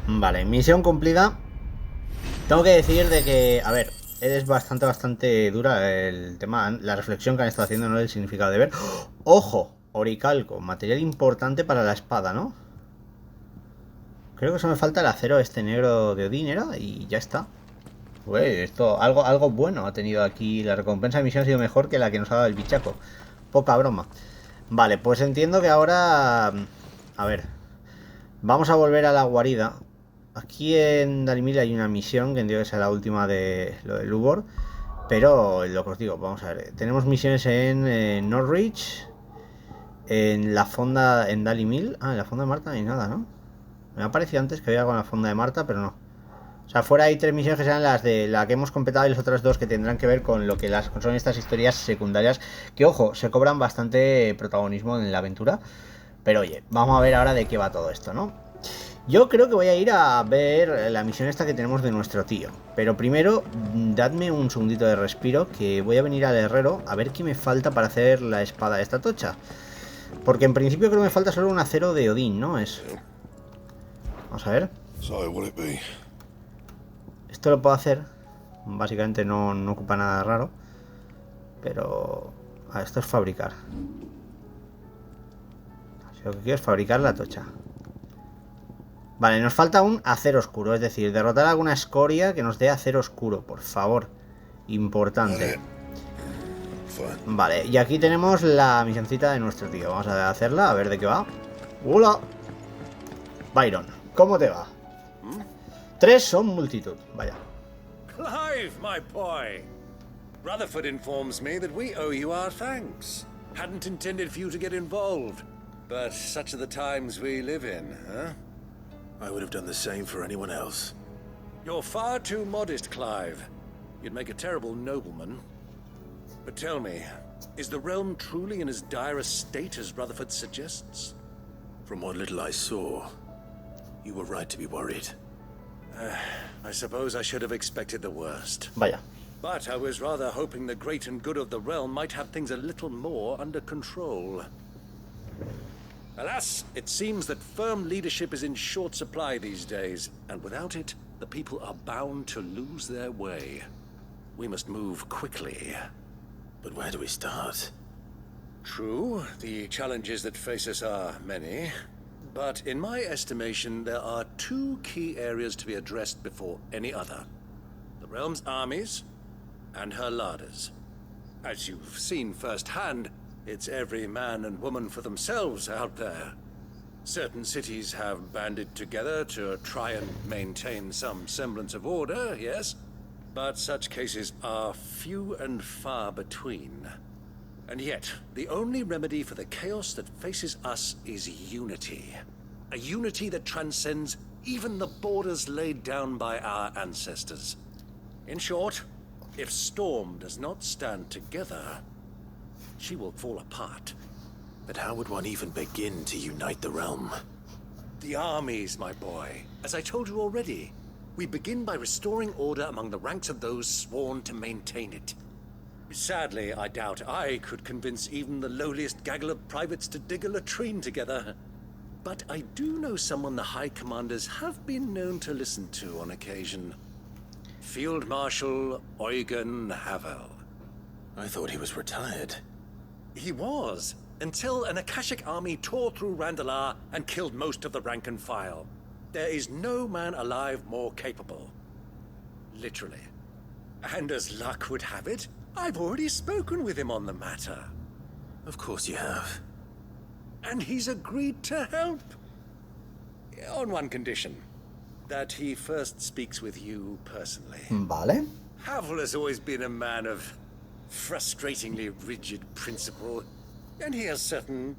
Vale, misión cumplida. Tengo que decir de que, a ver, es bastante dura el tema, la reflexión que han estado haciendo, ¿no? El significado de ver. ¡Ojo! Oricalco, material importante para la espada, ¿no? Creo que solo me falta el acero este negro de Odín, ¿era? Y ya está. Uy, esto, algo bueno ha tenido aquí. La recompensa de misión ha sido mejor que la que nos ha dado el bichaco. Poca broma. Vale, pues entiendo que ahora... A ver. Vamos a volver a la guarida. Aquí en Dalimil hay una misión que entiendo que sea la última de lo del Lubor. Pero lo que os digo, vamos a ver. Tenemos misiones en Norwich. En la fonda en Dalimil. Ah, en la fonda de Marta no hay nada, ¿no? Me ha parecido antes que había algo en la fonda de Marta, pero no. O sea, fuera hay 3 misiones que serán las de la que hemos completado y las otras 2 que tendrán que ver con lo que son estas historias secundarias. Que, ojo, se cobran bastante protagonismo en la aventura. Pero oye, vamos a ver ahora de qué va todo esto, ¿no? Yo creo que voy a ir a ver la misión esta que tenemos de nuestro tío. Pero primero, dadme un segundito de respiro, que voy a venir al herrero a ver qué me falta para hacer la espada de esta tocha. Porque en principio creo que me falta solo un acero de Odín, ¿no? Vamos a ver. Esto lo puedo hacer. Básicamente no ocupa nada raro. Pero... esto es fabricar. Lo que quiero es fabricar la tocha. Vale, nos falta un acero oscuro. Es decir, derrotar alguna escoria que nos dé acero oscuro, por favor. Importante. Vale, y aquí tenemos la misioncita de nuestro tío. Vamos a hacerla, a ver de qué va. ¡Hola! Byron, ¿cómo te va? 3 son multitud, vaya. Clive, my boy! Rutherford informs me that we owe you our thanks. Hadn't intended for you to get involved, but such are the times we live in, huh? I would have done the same for anyone else. You're far too modest, Clive. You'd make a terrible nobleman. But tell me, is the realm truly in as dire a state as Rutherford suggests? From what little I saw, you were right to be worried. I suppose I should have expected the worst. Vaya. But I was rather hoping the great and good of the realm might have things a little more under control. Alas, it seems that firm leadership is in short supply these days, and without it, the people are bound to lose their way. We must move quickly. But where do we start? True, the challenges that face us are many. But in my estimation, there are two key areas to be addressed before any other. The realm's armies and her larders. As you've seen firsthand, it's every man and woman for themselves out there. Certain cities have banded together to try and maintain some semblance of order, yes? But such cases are few and far between. And yet, the only remedy for the chaos that faces us is unity. A unity that transcends even the borders laid down by our ancestors. In short, if Storm does not stand together, she will fall apart. But how would one even begin to unite the realm? The armies, my boy. As I told you already, we begin by restoring order among the ranks of those sworn to maintain it. Sadly, I doubt I could convince even the lowliest gaggle of privates to dig a latrine together. But I do know someone the High Commanders have been known to listen to on occasion. Field Marshal Eugen Havel. I thought he was retired. He was, until an Akashic army tore through Randalar and killed most of the rank and file. There is no man alive more capable. Literally. And as luck would have it, I've already spoken with him on the matter. Of course you have. And he's agreed to help. On one condition. That he first speaks with you personally. Vale. Havel has always been a man of frustratingly rigid principle. And he has certain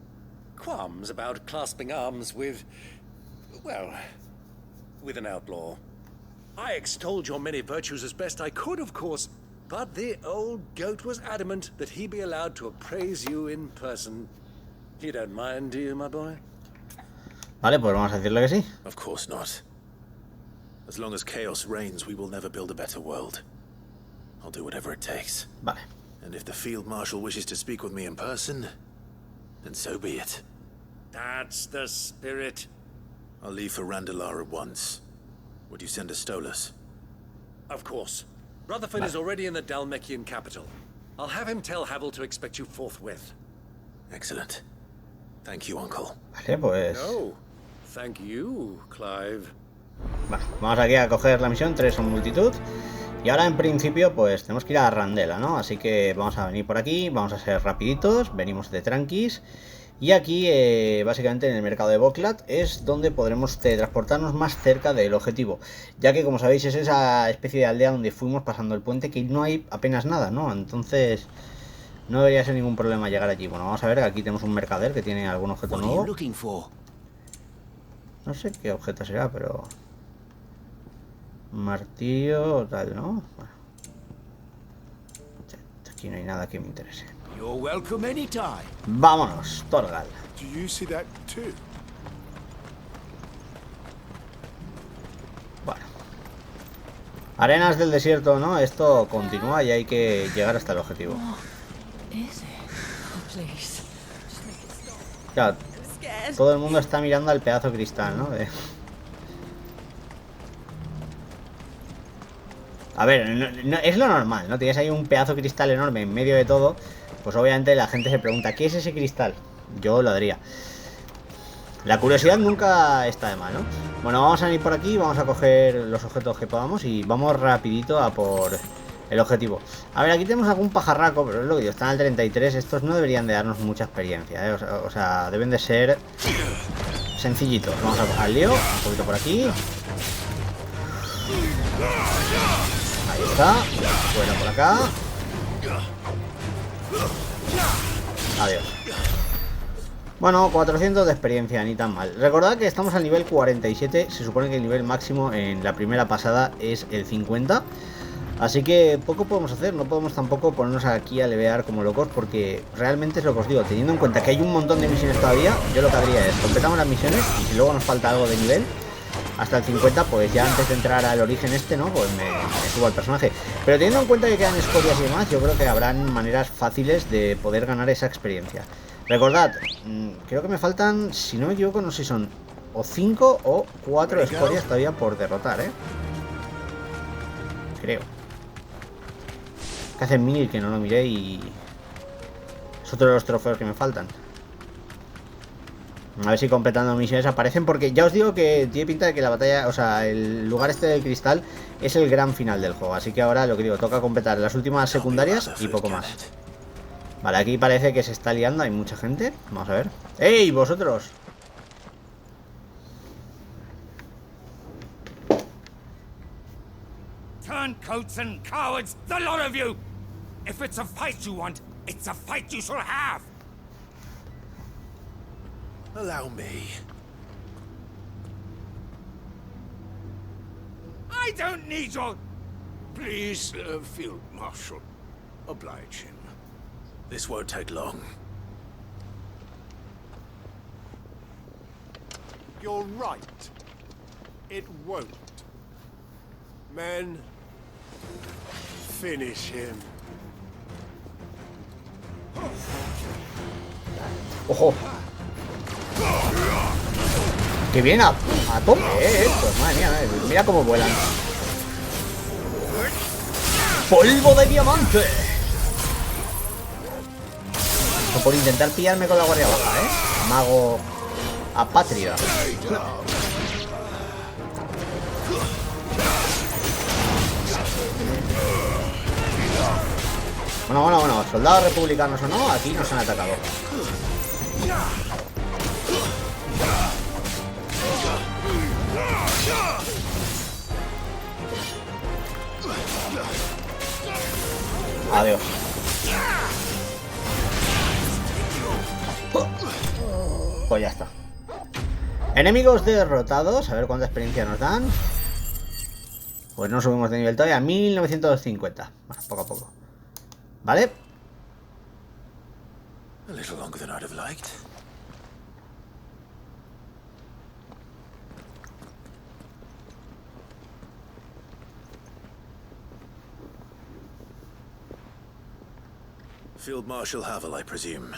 qualms about clasping arms with, well, with an outlaw. I extolled your many virtues as best I could, of course, but the old goat was adamant that he be allowed to appraise you in person. You don't mind, do you, my boy? Vale, pues vamos a decirle que sí. Of course not. As long as chaos reigns, we will never build a better world. I'll do whatever it takes. Vale. And if the Field Marshal wishes to speak with me in person, then so be it. That's the spirit. I'll leave for Randalar at once. Would you send a Stolas? Of course. Rutherford is already in the Dalmekian capital. I'll have him tell Havel to expect you forthwith. Excellent. Thank you, Uncle. Vale, pues... No. Thank you, Clive. Vale, vamos aquí a coger la misión, 3 son multitud. Y ahora en principio pues tenemos que ir a Randela, ¿no? Así que vamos a venir por aquí, vamos a ser rapiditos, venimos de tranquis. Y aquí básicamente en el mercado de Boklat es donde podremos transportarnos más cerca del objetivo. Ya que como sabéis es esa especie de aldea donde fuimos pasando el puente que no hay apenas nada, ¿no? Entonces no debería ser ningún problema llegar allí. Bueno, vamos a ver que aquí tenemos un mercader que tiene algún objeto nuevo. No sé qué objeto será, pero... martillo, tal, ¿no? Bueno. Aquí no hay nada que me interese. Vámonos, Torgal. Bueno. Arenas del desierto, ¿no? Esto continúa y hay que llegar hasta el objetivo. Claro, todo el mundo está mirando al pedazo de cristal, ¿no? A ver, no, es lo normal, ¿no? Tienes ahí un pedazo de cristal enorme en medio de todo. Pues obviamente la gente se pregunta, ¿qué es ese cristal? Yo lo diría. La curiosidad nunca está de mal, ¿no? Bueno, vamos a ir por aquí, vamos a coger los objetos que podamos y vamos rapidito a por el objetivo. A ver, aquí tenemos algún pajarraco, pero es lo que digo, están al 33. Estos no deberían de darnos mucha experiencia, ¿eh? O sea, deben de ser sencillitos. Vamos a coger el lío, un poquito por aquí. Ahí está, fuera por acá. Adiós. Bueno, 400 de experiencia, ni tan mal. Recordad que estamos al nivel 47. Se supone que el nivel máximo en la primera pasada es el 50. Así que poco podemos hacer. No podemos tampoco ponernos aquí a levear como locos, porque realmente es lo que os digo. Teniendo en cuenta que hay un montón de misiones todavía, yo lo que haría es completamos las misiones y si luego nos falta algo de nivel, hasta el 50, pues ya antes de entrar al origen este, ¿no? Pues me subo al personaje. Pero teniendo en cuenta que quedan escorias y demás, yo creo que habrán maneras fáciles de poder ganar esa experiencia. Recordad, creo que me faltan, si no me equivoco, no sé si son o 5 o 4 escorias todavía por derrotar, ¿eh? Creo. Que hace 1000 que no lo miré y... es otro de los trofeos que me faltan. A ver si completando misiones aparecen, porque ya os digo que tiene pinta de que la batalla, o sea, el lugar este del cristal es el gran final del juego. Así que ahora lo que digo, toca completar las últimas secundarias y poco más. Vale, aquí parece que se está liando, hay mucha gente. Vamos a ver. ¡Ey, vosotros! Turncoats and cowards, the lot of you! If it's a fight you want, it's a fight you shall have! Allow me. I don't need your... Please, Field Marshal. Oblige him. This won't take long. You're right. It won't. Men, finish him. ¡Ojo! ¡Que viene a tope, pues madre mía, mira cómo vuelan. ¡Polvo de diamante! O por intentar pillarme con la guardia baja, Mago apátrida. Bueno, soldados republicanos o no, aquí nos han atacado. Adiós. Pues ya está. Enemigos derrotados. A ver cuánta experiencia nos dan. Pues no subimos de nivel todavía. 1950. Bueno, poco a poco. ¿Vale? A little longer than I'd have liked. Field Marshal Havel, I presume.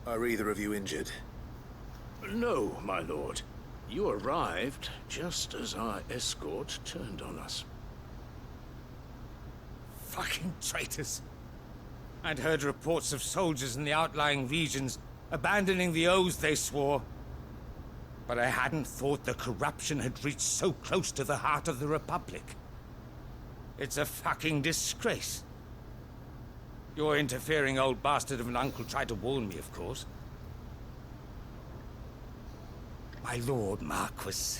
Are either of you injured? No, my lord. You arrived just as our escort turned on us. Fucking traitors. I'd heard reports of soldiers in the outlying regions abandoning the oaths they swore. But I hadn't thought the corruption had reached so close to the heart of the Republic. It's a fucking disgrace. Your interfering old bastard of an uncle tried to warn me, of course. My lord Marquis.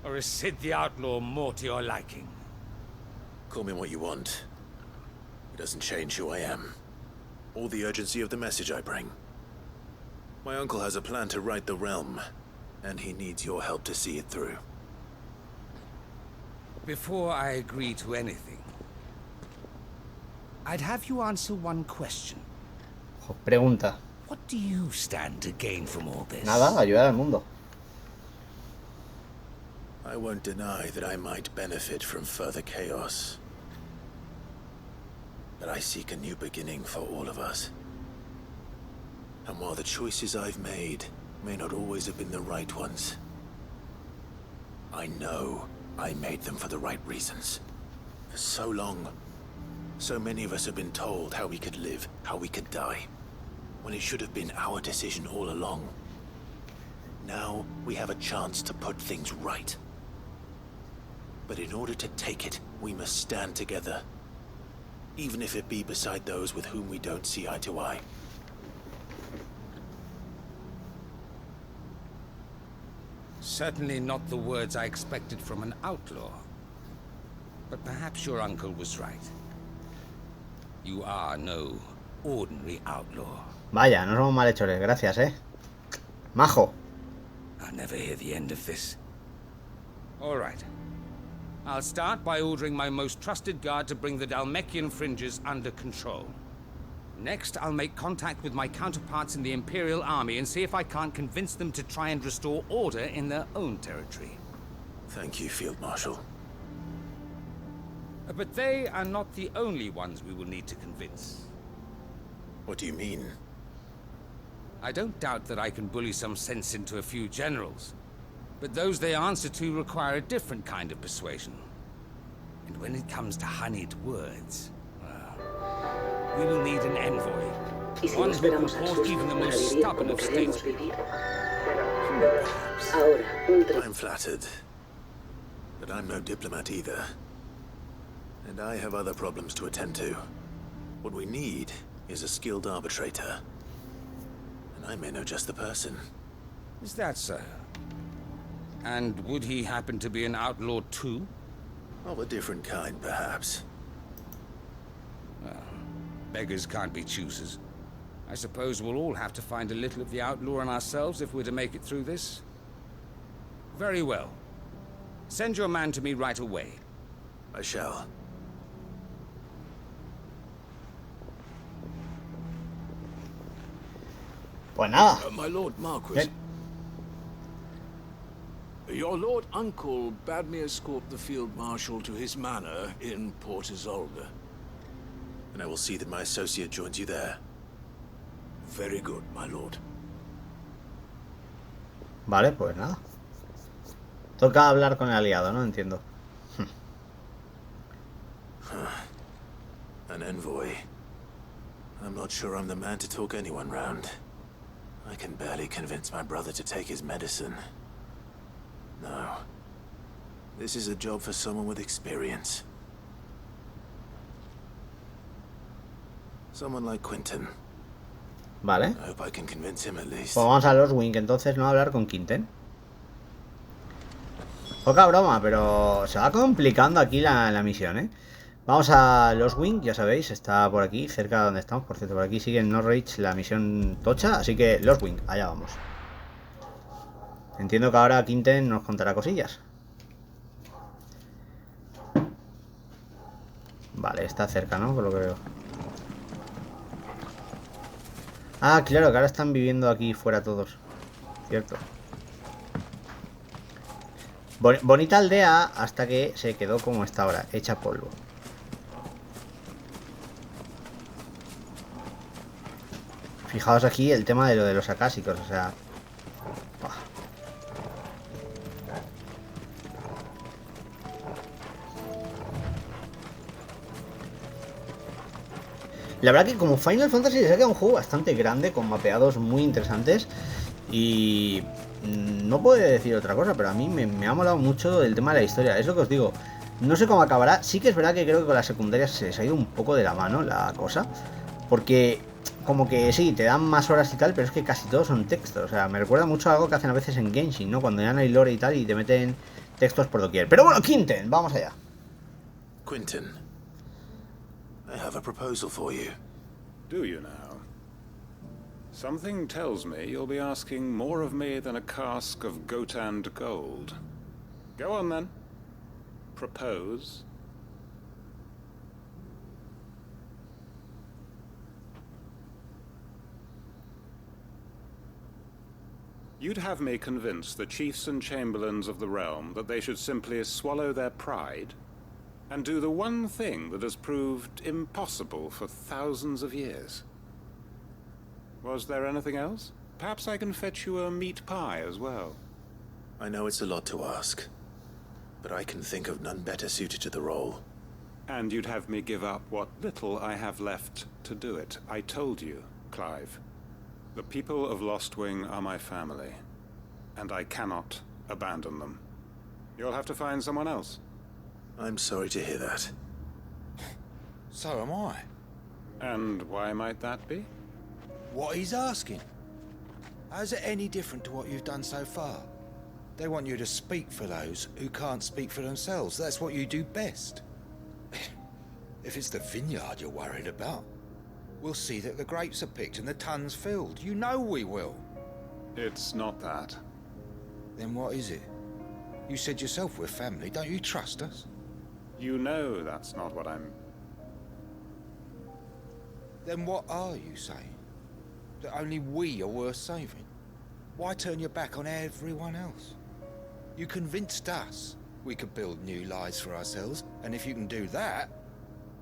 Or is Sid the Outlaw more to your liking? Call me what you want. It doesn't change who I am, or the urgency of the message I bring. My uncle has a plan to right the realm, and he needs your help to see it through. Before I agree to anything, I'd have you answer one question. Pregunta. What do you stand to gain from all this? Nada, ayudar al mundo. I won't deny that I might benefit from further chaos. But I seek a new beginning for all of us. And while the choices I've made may not always have been the right ones, I know I made them for the right reasons. For so long, so many of us have been told how we could live, how we could die, when it should have been our decision all along. Now we have a chance to put things right. But in order to take it, we must stand together. Even if it be beside those with whom we don't see eye to eye. Certainly not the words I expected from an outlaw. But perhaps your uncle was right. You are no ordinary outlaw. Vaya, no somos malhechores, gracias, Majo. I'll never hear the end of this. All right. I'll start by ordering my most trusted guard to bring the Dalmekian fringes under control. Next, I'll make contact with my counterparts in the Imperial Army and see if I can't convince them to try and restore order in their own territory. Thank you, Field Marshal. But they are not the only ones we will need to convince. What do you mean? I don't doubt that I can bully some sense into a few generals. But those they answer to require a different kind of persuasion. And when it comes to honeyed words, well, we will need an envoy. One who can port even the most stubborn of statesmen. I'm flattered. But I'm no diplomat either. And I have other problems to attend to. What we need is a skilled arbitrator. And I may know just the person. Is that so? And would he happen to be an outlaw too? Of a different kind, perhaps. Well, beggars can't be choosers. I suppose we'll all have to find a little of the outlaw in ourselves if we're to make it through this. Very well. Send your man to me right away. I shall. Pues nada. My Lord Marquis. Your Lord Uncle bade me escort the Field Marshal to his manor in Port Isolde. And I will see that my associate joins you there. Very good, my lord. Vale, pues nada. Toca hablar con el aliado, ¿no? Entiendo. An envoy. I'm not sure I'm the man to talk anyone round. I can barely convince my brother to take his medicine. No. This is a job for someone with experience. Someone like Quinten. Vale. I hope I can convince him at least. Pues vamos a los Wing, entonces, no a hablar con Quinten. Poca broma, pero se va complicando aquí la misión, ¿eh? Vamos a los Wing, ya sabéis, está por aquí, cerca de donde estamos. Por cierto, por aquí sigue en Norwich la misión tocha, así que los Wing, allá vamos. Entiendo que ahora Quinten nos contará cosillas. Vale, está cerca, ¿no? Por lo que veo. Ah, claro, que ahora están viviendo aquí fuera todos. Cierto. Bonita aldea hasta que se quedó como está ahora, hecha polvo. Fijaos aquí el tema de lo de los acásicos, o sea... La verdad que como Final Fantasy se queda un juego bastante grande, con mapeados muy interesantes. Y no puedo decir otra cosa, pero a mí me ha molado mucho el tema de la historia. Es lo que os digo, no sé cómo acabará. Sí que es verdad que creo que con las secundarias se ha ido un poco de la mano la cosa. Porque como que sí, te dan más horas y tal, pero es que casi todos son textos. O sea, me recuerda mucho a algo que hacen a veces en Genshin, ¿no? Cuando ya no hay lore y tal y te meten textos por doquier. Pero bueno, Quinten, vamos allá. Quinten, I have a proposal for you. Do you now? Something tells me you'll be asking more of me than a cask of Gotand gold. Go on then. Propose. You'd have me convince the chiefs and chamberlains of the realm that they should simply swallow their pride and do the one thing that has proved impossible for thousands of years. Was there anything else? Perhaps I can fetch you a meat pie as well. I know it's a lot to ask, but I can think of none better suited to the role. And you'd have me give up what little I have left to do it. I told you, Clive. The people of Lostwing are my family, and I cannot abandon them. You'll have to find someone else. I'm sorry to hear that. So am I. And why might that be? What he's asking. How's it any different to what you've done so far? They want you to speak for those who can't speak for themselves. That's what you do best. If it's the vineyard you're worried about, we'll see that the grapes are picked and the tons filled. You know we will. It's not that. Then what is it? You said yourself we're family. Don't you trust us? You know that's not what I'm... Then what are you saying? That only we are worth saving? Why turn your back on everyone else? You convinced us. We could build new lives for ourselves, and if you can do that,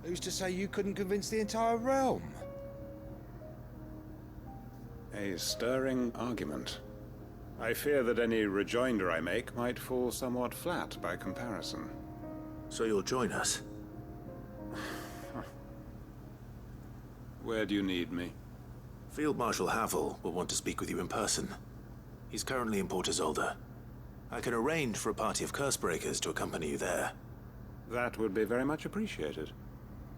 who's to say you couldn't convince the entire realm? A stirring argument. I fear that any rejoinder I make might fall somewhat flat by comparison. So you'll join us? Where do you need me? Field Marshal Havel will want to speak with you in person. He's currently in Port Isolde. I can arrange for a party of Cursebreakers to accompany you there. That would be very much appreciated.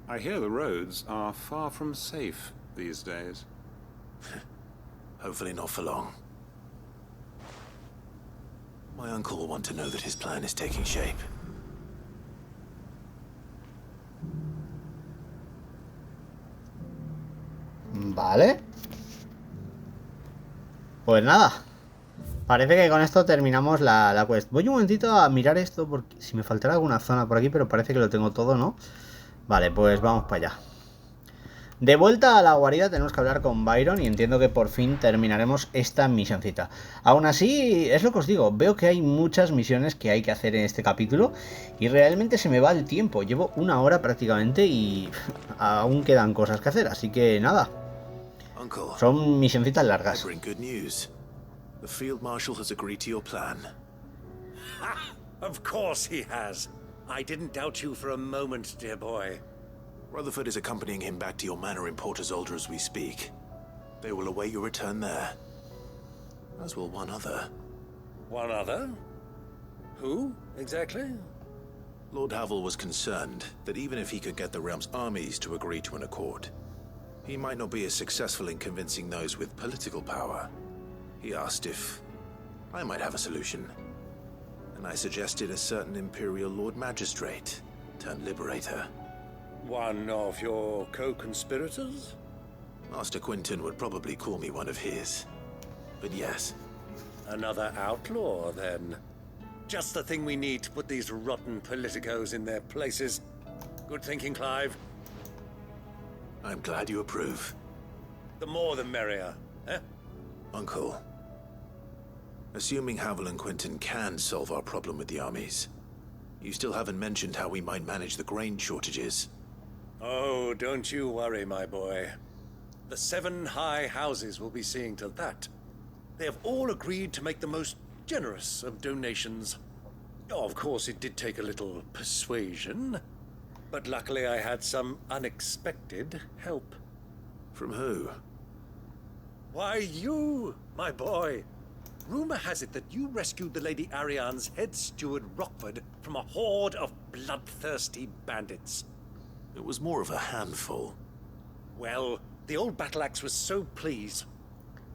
I hear the roads are far from safe these days. Hopefully not for long. My uncle will want to know that his plan is taking shape. Vale. Pues nada. Parece que con esto terminamos la quest. Voy un momentito a mirar esto porque si me faltara alguna zona por aquí, pero parece que lo tengo todo, ¿no? Vale, pues vamos para allá. De vuelta a la guarida tenemos que hablar con Byron y entiendo que por fin terminaremos esta misioncita. Aún así, es lo que os digo, veo que hay muchas misiones que hay que hacer en este capítulo y realmente se me va el tiempo. Llevo 1 hora prácticamente y aún quedan cosas que hacer, así que nada. Son misioncitas largas. The Field Marshal has agreed to your plan. Ha! Of course he has. I didn't doubt you for a moment, dear boy. Rutherford is accompanying him back to your manor in Port Isolde as we speak. They will await your return there. As will one other. One other? Who, exactly? Lord Havel was concerned that even if he could get the realm's armies to agree to an accord, he might not be as successful in convincing those with political power. He asked if I might have a solution, and I suggested a certain Imperial Lord Magistrate turned Liberator. One of your co-conspirators? Master Quinton would probably call me one of his, but yes. Another outlaw, then. Just the thing we need to put these rotten politicos in their places. Good thinking, Clive. I'm glad you approve. The more the merrier, eh? Uncle. Assuming Havel and Quinton can solve our problem with the armies, you still haven't mentioned how we might manage the grain shortages. Oh, don't you worry, my boy. The 7 high houses will be seeing to that. They have all agreed to make the most generous of donations. Oh, of course, it did take a little persuasion, but luckily I had some unexpected help. From who? Why, you, my boy. Rumor has it that you rescued the Lady Ariane's head steward Rockford from a horde of bloodthirsty bandits. It was more of a handful. Well, the old battle axe was so pleased.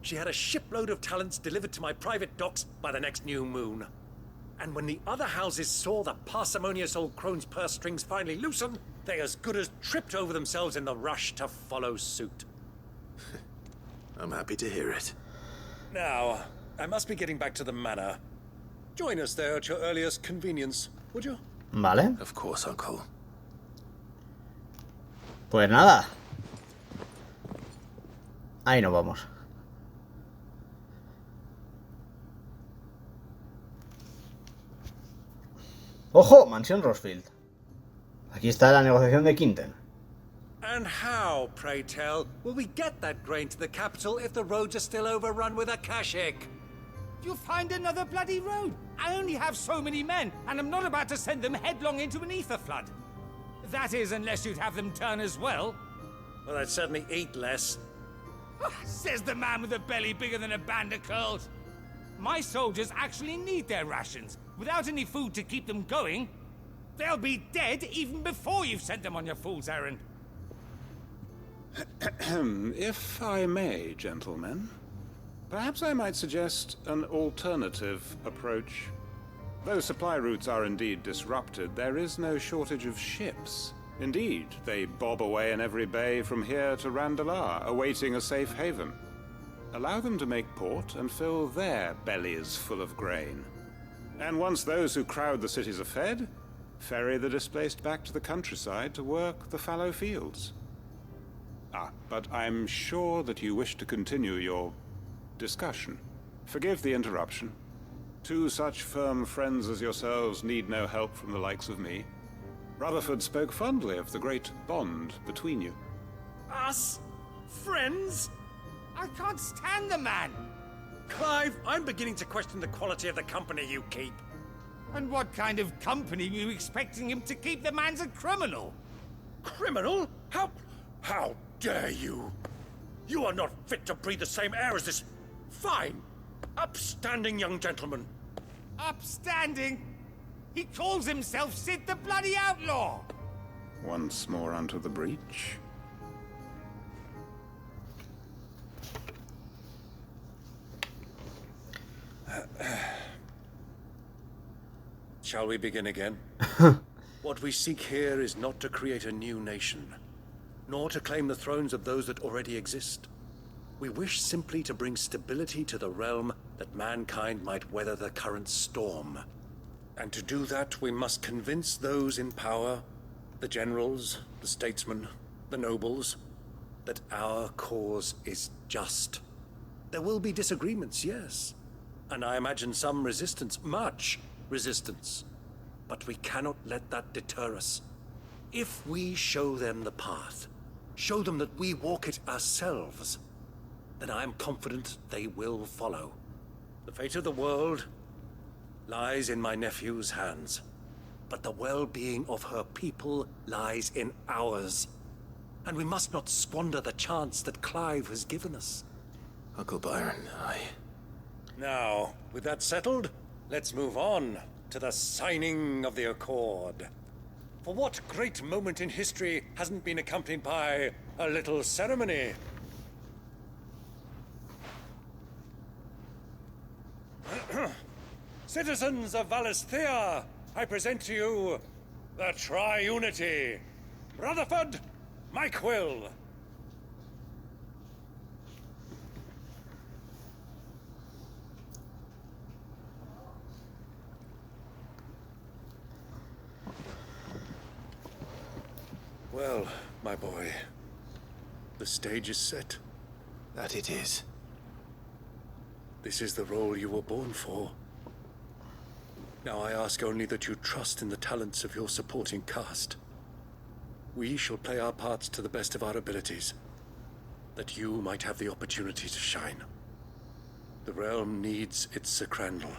She had a shipload of talents delivered to my private docks by the next new moon. And when the other houses saw the parsimonious old crone's purse strings finally loosen, they as good as tripped over themselves in the rush to follow suit. I'm happy to hear it. Now, I must be getting back to the manor. Join us there at your earliest convenience, would you? Vale. Of course, Uncle. Pues nada. Ahí nos vamos. ¡Ojo! Mansión Rosefield. Aquí está la negociación de Quinton. And how, pray tell, will we get that grain to the capital if the roads are still overrun with Akashic? You'll find another bloody road. I only have so many men, and I'm not about to send them headlong into an ether flood. That is, unless you'd have them turn as well. Well, I'd certainly eat less. Says the man with a belly bigger than a band of curls. My soldiers actually need their rations. Without any food to keep them going, they'll be dead even before you've sent them on your fool's errand. If I may, gentlemen, perhaps I might suggest an alternative approach. Though supply routes are indeed disrupted, there is no shortage of ships. Indeed, they bob away in every bay from here to Randalar, awaiting a safe haven. Allow them to make port and fill their bellies full of grain. And once those who crowd the cities are fed, ferry the displaced back to the countryside to work the fallow fields. But I'm sure that you wish to continue your discussion. Forgive the interruption. Two such firm friends as yourselves need no help from the likes of me. Rutherford spoke fondly of the great bond between you. Us? Friends? I can't stand the man! Clive, I'm beginning to question the quality of the company you keep. And what kind of company were you expecting him to keep? The man's a criminal! Criminal? How dare you? You are not fit to breathe the same air as this fine, upstanding young gentleman. Upstanding? He calls himself Sid the Bloody Outlaw! Once more onto the breach. Shall we begin again? What we seek here is not to create a new nation, nor to claim the thrones of those that already exist. We wish simply to bring stability to the realm that mankind might weather the current storm. And to do that, we must convince those in power, the generals, the statesmen, the nobles, that our cause is just. There will be disagreements, yes, and I imagine some resistance, much resistance. But we cannot let that deter us. If we show them the path, show them that we walk it ourselves, then I am confident they will follow. The fate of the world lies in my nephew's hands, but the well-being of her people lies in ours. And we must not squander the chance that Clive has given us. Uncle Byron, Now, with that settled, let's move on to the signing of the Accord. For what great moment in history hasn't been accompanied by a little ceremony? Citizens of Valisthea, I present to you the Tri-Unity. Rutherford, Mike Will. Well, my boy, the stage is set. That it is. This is the role you were born for. Now I ask only that you trust in the talents of your supporting cast. We shall play our parts to the best of our abilities, that you might have the opportunity to shine. The realm needs its Sir Crandall,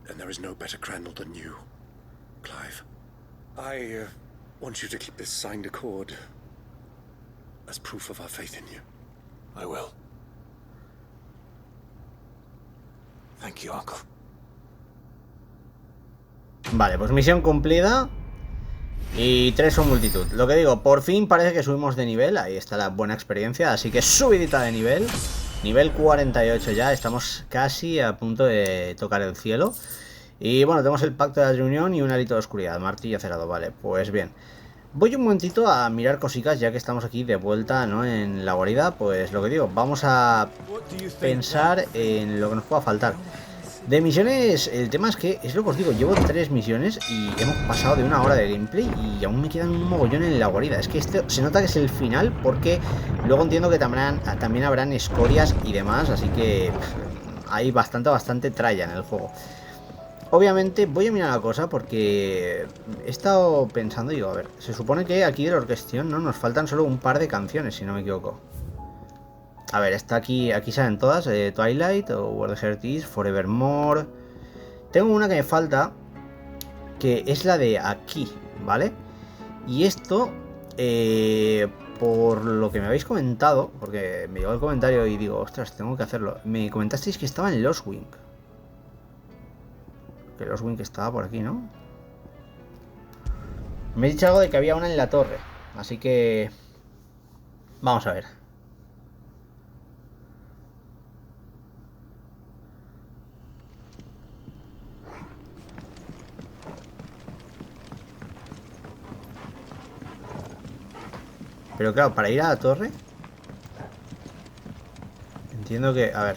and there is no better Crandall than you, Clive. I want you to keep this signed accord as proof of our faith in you. I will. Thank you, Uncle. Vale, pues misión cumplida. Y 3 son multitud. Lo que digo, por fin parece que subimos de nivel. Ahí está la buena experiencia. Así que subidita de nivel. Nivel 48 ya. Estamos casi a punto de tocar el cielo. Y bueno, tenemos el pacto de la reunión y un alito de oscuridad. Martillo cerrado, vale, pues bien. Voy un momentito a mirar cositas ya que estamos aquí de vuelta, ¿no? En la guarida. Pues lo que digo, vamos a pensar en lo que nos pueda faltar. De misiones, el tema es que, es lo que os digo, llevo 3 misiones y hemos pasado de 1 hora de gameplay y aún me quedan un mogollón en la guarida. Es que este se nota que es el final porque luego entiendo que también habrán escorias y demás, así que hay bastante tralla en el juego. Obviamente voy a mirar la cosa porque he estado pensando, digo, a ver, se supone que aquí de la orquestación, ¿no? Nos faltan solo un par de canciones, si no me equivoco. A ver, está aquí salen todas, Twilight, o Where the Heart Is, Forevermore. Tengo una que me falta, que es la de aquí, ¿vale? Y esto, por lo que me habéis comentado, porque me llegó el comentario y digo, ostras, tengo que hacerlo. Me comentasteis que estaba en Lost Wing. Que Lost Wing estaba por aquí, ¿no? Me he dicho algo de que había una en la torre, así que vamos a ver. Pero claro, para ir a la torre entiendo que... A ver.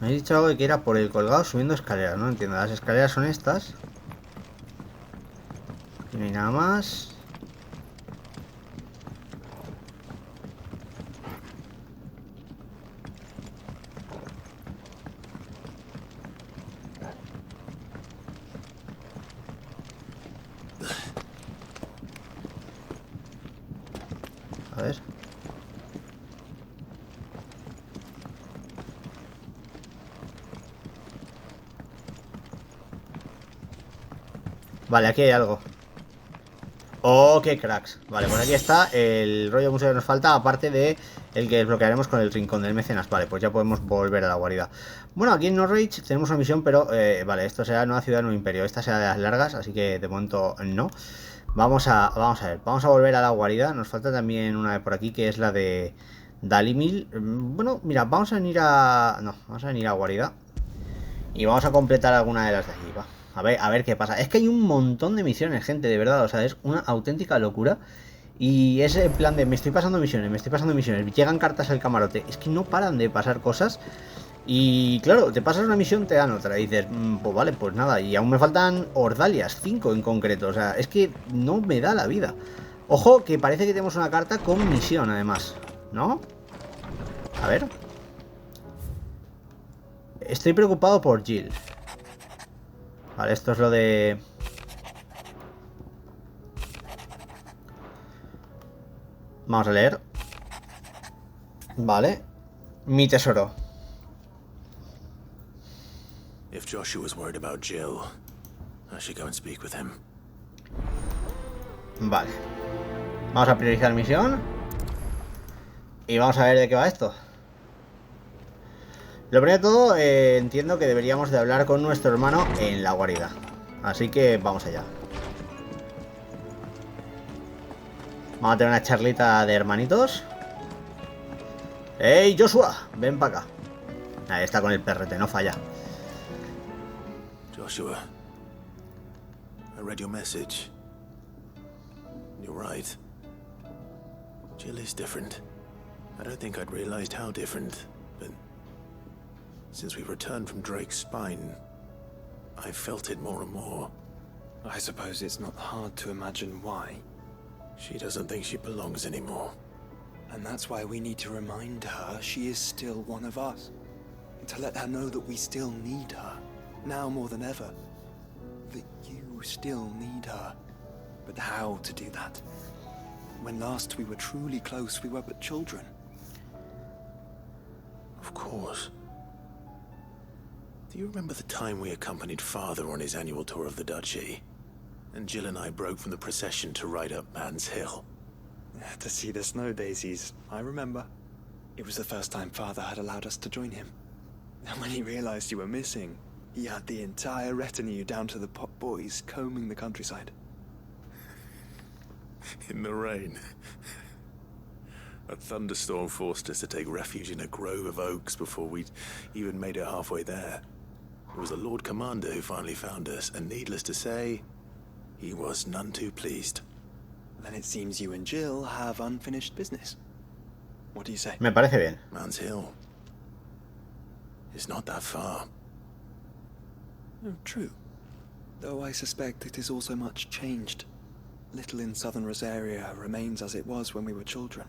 Me he dicho algo de que era por el colgado subiendo escaleras, no entiendo. Las escaleras son estas. Aquí no hay nada más. Vale, aquí hay algo. Oh, qué cracks. Vale, pues aquí está el rollo museo que nos falta, aparte de el que desbloquearemos con el rincón del mecenas. Vale, pues ya podemos volver a la guarida. Bueno, aquí en Norwich tenemos una misión, pero vale, esto será nueva ciudad, nuevo imperio. Esta será de las largas, así que de momento no. Vamos a ver, vamos a volver a la guarida. Nos falta también una de por aquí, que es la de Dalimil. Bueno, mira, vamos a venir a... No, vamos a venir a guarida. Y vamos a completar alguna de las de aquí, va. A ver qué pasa. Es que hay un montón de misiones, gente, de verdad. O sea, es una auténtica locura. Y es el plan de me estoy pasando misiones, me estoy pasando misiones. Llegan cartas al camarote. Es que no paran de pasar cosas. Y claro, te pasas una misión, te dan otra. Y dices, pues vale, pues nada. Y aún me faltan ordalias, 5 en concreto. O sea, es que no me da la vida. Ojo, que parece que tenemos una carta con misión, además. ¿No? A ver. Estoy preocupado por Jill. Vale, esto es lo de... Vamos a leer. Vale. Mi tesoro. If Joshua's worried about Jill, I should go and speak with him. Vale. Vamos a priorizar misión. Y vamos a ver de qué va esto. Lo primero de todo, entiendo que deberíamos de hablar con nuestro hermano en la guarida. Así que vamos allá. Vamos a tener una charlita de hermanitos. ¡Ey, Joshua! Ven para acá. Ahí está con el perrete, no falla. Joshua, I read your message. You're right. Jill is different. I don't think I'd realized how different, but since we returned from Drake's spine, I felt it more and more. I suppose it's not hard to imagine why. She doesn't think she belongs anymore. And that's why we need to remind her she is still one of us. To let her know that we still need her, now more than ever. That you still need her. But how to do that? When last we were truly close, we were but children. Of course. Do you remember the time we accompanied Father on his annual tour of the Duchy? And Jill and I broke from the procession to ride up Man's Hill. To see the snow daisies, I remember. It was the first time Father had allowed us to join him. And when he realized you were missing, he had the entire retinue down to the pot boys combing the countryside. In the rain. A thunderstorm forced us to take refuge in a grove of oaks before we'd even made it halfway there. It was the Lord Commander who finally found us, and needless to say, he was none too pleased. Then it seems you and Jill have unfinished business. What do you say? Me parece bien. Man's Hill. It's not that far. Oh, true. Though I suspect it is also much changed. Little in southern Rosaria remains as it was when we were children.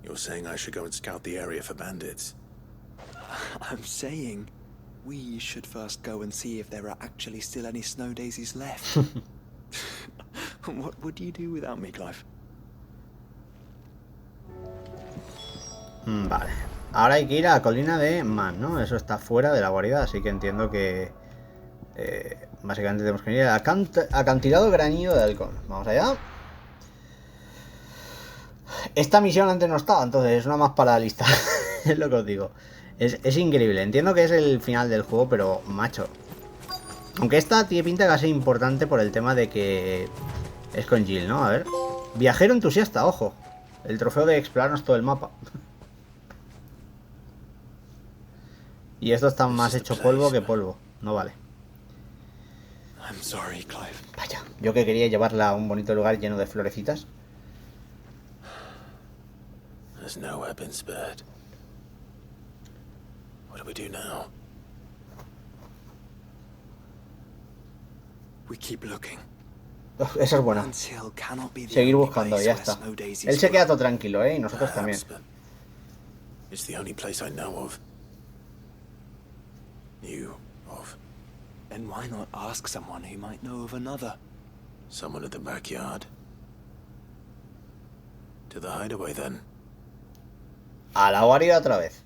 You're saying I should go and scout the area for bandits? I'm saying we should first go and see if there are actually still any snow daisies left. What would you do without me, Clive? Vale. Ahora hay que ir a la colina de Man, ¿no? Eso está fuera de la guarida, así que entiendo que... básicamente tenemos que ir al acantilado granillo de halcón. Vamos allá. Esta misión antes no estaba, entonces es una más para la lista. Es lo que os digo. Es increíble. Entiendo que es el final del juego, pero macho. Aunque esta tiene pinta que va a ser importante por el tema de que es con Jill, ¿no? A ver. Viajero entusiasta, ojo. El trofeo de explorarnos todo el mapa. Y esto está más hecho polvo que polvo. No vale. I'm sorry, Clive. Vaya, yo que quería llevarla a un bonito lugar lleno de florecitas. There's nowhere been spared. What do we do now? We keep looking. Esa es buena. Seguir buscando, ya está. Él se queda todo tranquilo, ¿eh? Y nosotros también. It's the only place I know of. Knew of. Then why not ask someone who might know of another? Someone at the backyard. To the hideaway, then. A la guarida otra vez.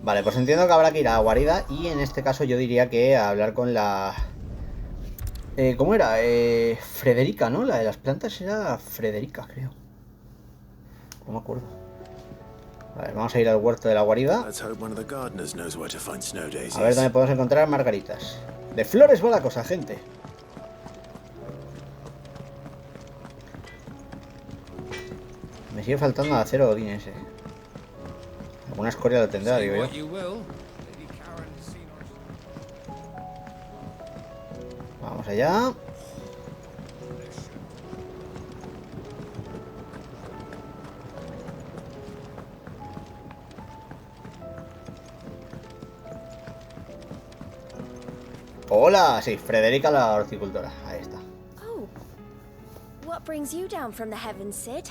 Vale, pues entiendo que habrá que ir a la guarida. Y en este caso yo diría que a hablar con la ¿Cómo era? Frederica, ¿no? La de las plantas era Frederica, creo. No me acuerdo. Vale, vamos a ir al huerto de la guarida. A ver dónde podemos encontrar margaritas. De flores va la cosa, gente. Me sigue faltando acero Odín ese. Alguna escoria lo tendrá, digo yo. Vamos allá. Hola, sí, Frederica la horticultora. Ahí está. Oh, what brings you down from the heavens, Sid?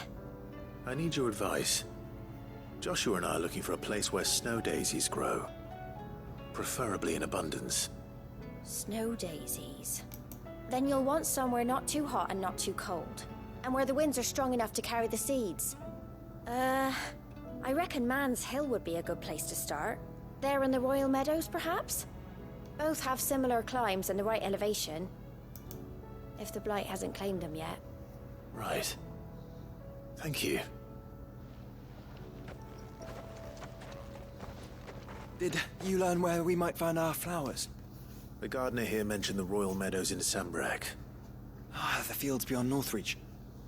I need your advice. Joshua and I are looking for a place where snow daisies grow. Preferably in abundance. Snow daisies. Then you'll want somewhere not too hot and not too cold. And where the winds are strong enough to carry the seeds. I reckon Man's Hill would be a good place to start. There in the Royal Meadows, perhaps? Both have similar climbs and the right elevation. If the Blight hasn't claimed them yet. Right. Thank you. Did you learn where we might find our flowers? The gardener here mentioned the Royal Meadows in Sambrak. Ah, the fields beyond Northreach.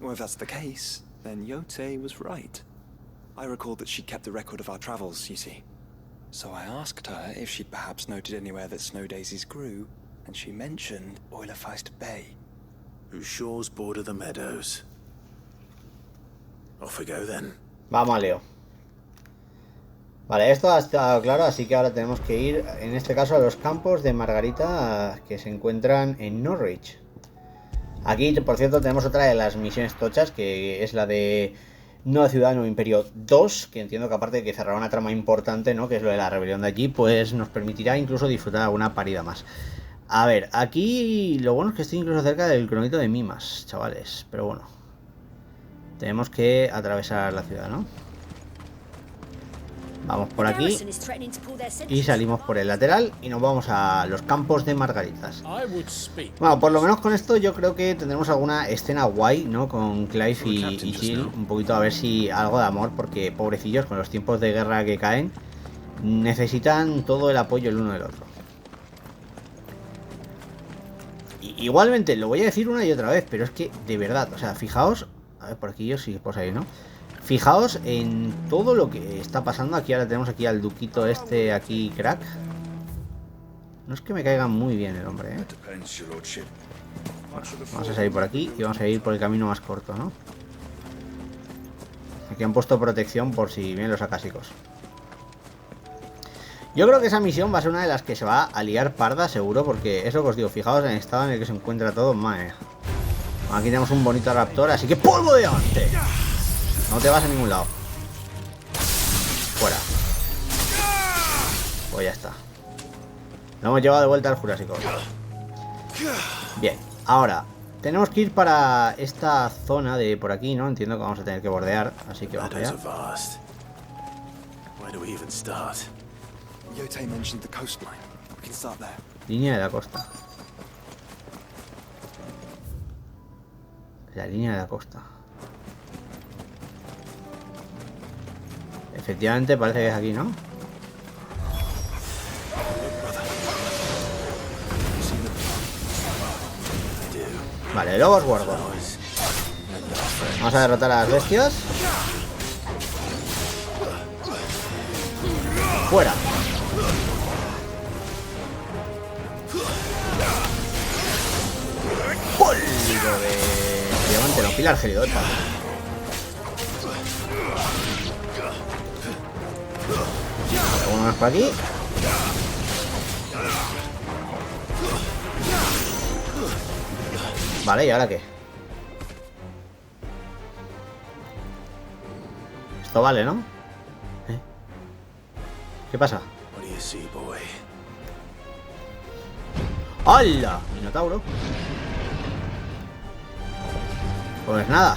Well, if that's the case, then Yote was right. I recalled that she kept a record of our travels, you see. So I asked her if she'd perhaps noted anywhere that snow daisies grew, and she mentioned Oilerfeist Bay. Whose shores border the meadows. Off we go then. Vamos a Leo. Vale, esto ha estado claro, así que ahora tenemos que ir, en este caso, a los campos de Margarita que se encuentran en Norwich. Aquí, por cierto, tenemos otra de las misiones tochas, que es la de No Ciudadano Imperio 2, que entiendo que aparte de que cerrará una trama importante, ¿no? Que es lo de la rebelión de allí, pues nos permitirá incluso disfrutar alguna parida más. A ver, aquí lo bueno es que estoy incluso cerca del cronolito de Mimas, chavales, pero bueno. Tenemos que atravesar la ciudad, ¿no? Vamos por aquí y salimos por el lateral y nos vamos a los campos de Margaritas. Bueno, por lo menos con esto yo creo que tendremos alguna escena guay, ¿no? Con Clive y Jill, un poquito a ver si algo de amor, porque pobrecillos con los tiempos de guerra que caen necesitan todo el apoyo el uno del otro. Igualmente, lo voy a decir una y otra vez, pero es que de verdad, o sea, fijaos, a ver, por aquí yo sí, pues ahí, ¿no? Fijaos en todo lo que está pasando. Aquí ahora tenemos aquí al duquito este, aquí crack. No es que me caiga muy bien el hombre, ¿eh? Vamos a salir por aquí y vamos a ir por el camino más corto, ¿no? Aquí han puesto protección por si vienen los acásicos. Yo creo que esa misión va a ser una de las que se va a liar parda, seguro, porque es lo que os digo. Fijaos en el estado en el que se encuentra todo, madre. Aquí tenemos un bonito raptor, así que ¡polvo de diamante! No te vas a ningún lado. Fuera. Pues ya está. Lo hemos llevado de vuelta al Jurásico. Bien, ahora tenemos que ir para esta zona de por aquí, ¿no? Entiendo que vamos a tener que bordear, así que vamos allá. Línea de la costa. La línea de la costa. Efectivamente, parece que es aquí, ¿no? Vale, luego os guardo. Vamos a derrotar a las bestias. Fuera. Polvo de diamante, no, pilar gelidota. Uno más por aquí. Vale, ¿y ahora qué? Esto vale, ¿no? ¿Qué pasa? ¡Hala! Minotauro. Pues nada.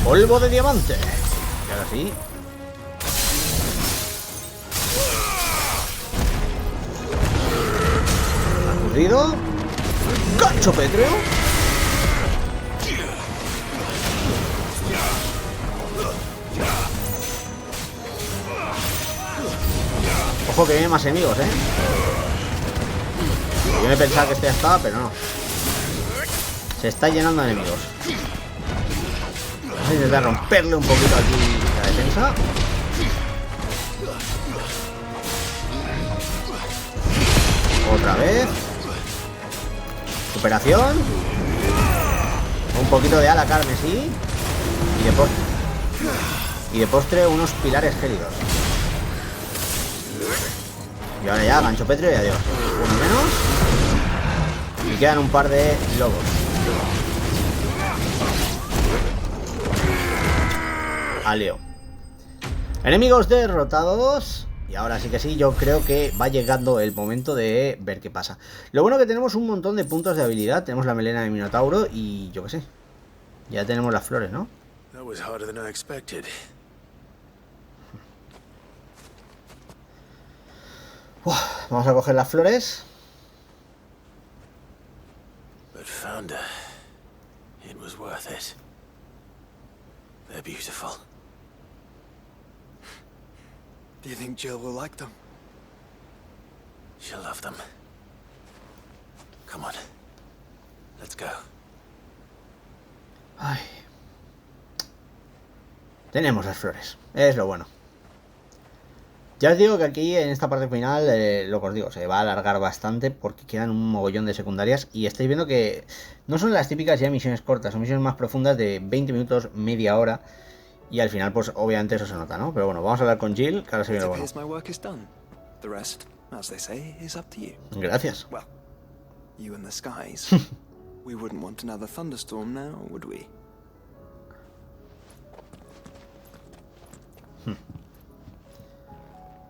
Polvo de diamante. Y ahora sí. Aturdido. Gancho pétreo. Ojo que vienen más enemigos, Yo me pensaba que este ya estaba, pero no. Se está llenando de enemigos. Vamos a intentar romperle un poquito aquí la defensa. Otra vez. Superación. Un poquito de ala carmesí. Y de postre unos pilares gélidos. Y ahora ya, gancho pétreo y adiós. Uno menos. Y quedan un par de lobos. Aleo. Enemigos derrotados. Y ahora sí que sí, yo creo que va llegando el momento de ver qué pasa. Lo bueno que tenemos un montón de puntos de habilidad. Tenemos la melena de Minotauro y yo qué sé. Ya tenemos las flores, ¿no? That was harder than I expected. Vamos a coger las flores. But found her. It was worth it. They're beautiful. Do you think Jill will like them? She'll love them. Come on. Let's go. Ay. Tenemos las flores. Es lo bueno. Ya os digo que aquí en esta parte final, lo que os digo, se va a alargar bastante porque quedan un mogollón de secundarias y estáis viendo que no son las típicas ya misiones cortas, son misiones más profundas de 20 minutos, media hora y al final pues obviamente eso se nota, ¿no? Pero bueno, vamos a hablar con Jill, que ahora se viene lo bueno. Gracias. Well, you and the skies. We wouldn't want another thunderstorm now, would we?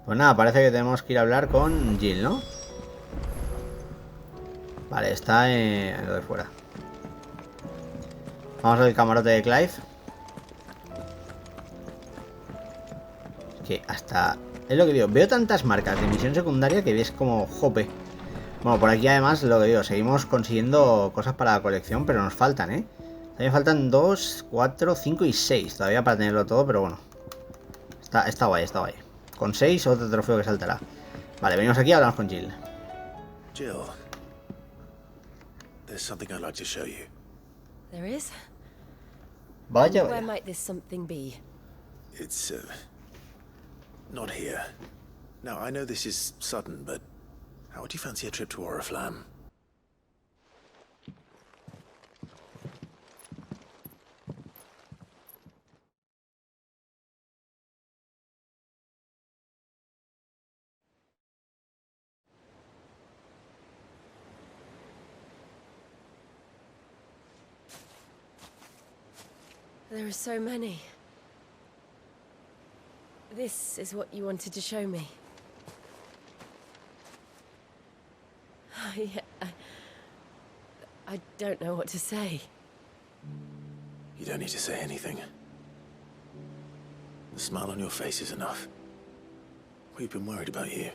Pues nada, parece que tenemos que ir a hablar con Jill, ¿no? Vale, está en lo de fuera. Vamos al camarote de Clive. Que hasta... Es lo que digo, veo tantas marcas de misión secundaria que ves como jope. Bueno, por aquí además, lo que digo, seguimos consiguiendo cosas para la colección, pero nos faltan, ¿eh? También faltan 2, 4, 5 y 6 todavía para tenerlo todo, pero bueno. Está guay, está guay. Con 6, otro trofeo que saltará. Vale, venimos aquí y hablamos con Jill. Jill, there's something I'd like to show you. There is? Vaya, Where vaya. might this something be? It's, not here. Now, I know this is sudden, but how would you fancy a trip to Oriflamme? There are so many. This is what you wanted to show me. I don't know what to say. You don't need to say anything. The smile on your face is enough. We've been worried about you,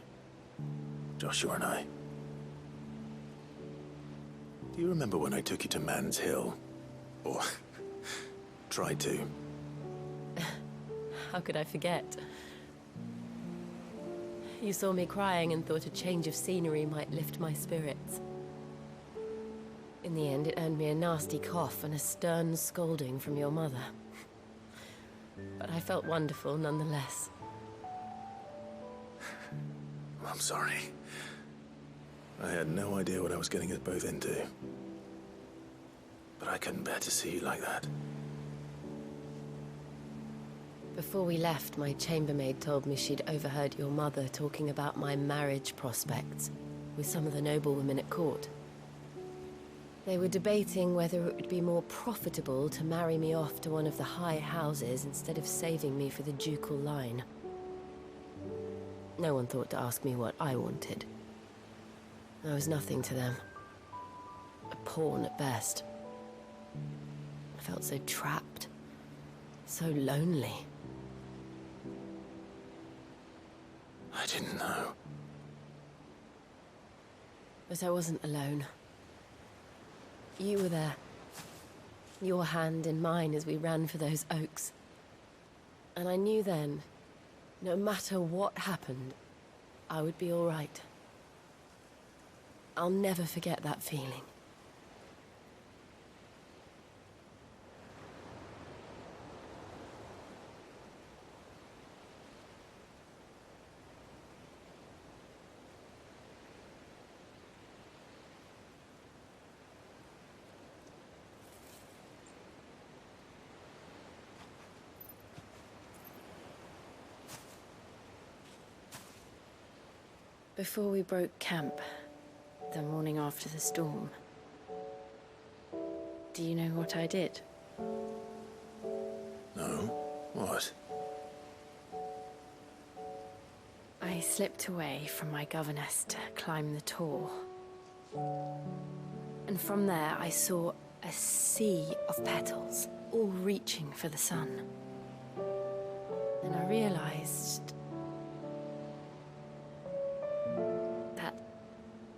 Joshua and I. Do you remember when I took you to Man's Hill? Or tried to? How could I forget? You saw me crying and thought a change of scenery might lift my spirits. In the end, it earned me a nasty cough and a stern scolding from your mother. But I felt wonderful nonetheless. I'm sorry. I had no idea what I was getting us both into. But I couldn't bear to see you like that. Before we left, my chambermaid told me she'd overheard your mother talking about my marriage prospects with some of the noblewomen at court. They were debating whether it would be more profitable to marry me off to one of the high houses instead of saving me for the ducal line. No one thought to ask me what I wanted. I was nothing to them. A pawn at best. I felt so trapped. So lonely. I didn't know. But I wasn't alone. You were there. Your hand in mine as we ran for those oaks. And I knew then, no matter what happened, I would be all right. I'll never forget that feeling. Before we broke camp, the morning after the storm, do you know what I did? No? What? I slipped away from my governess to climb the tor. And from there I saw a sea of petals, all reaching for the sun. And I realized that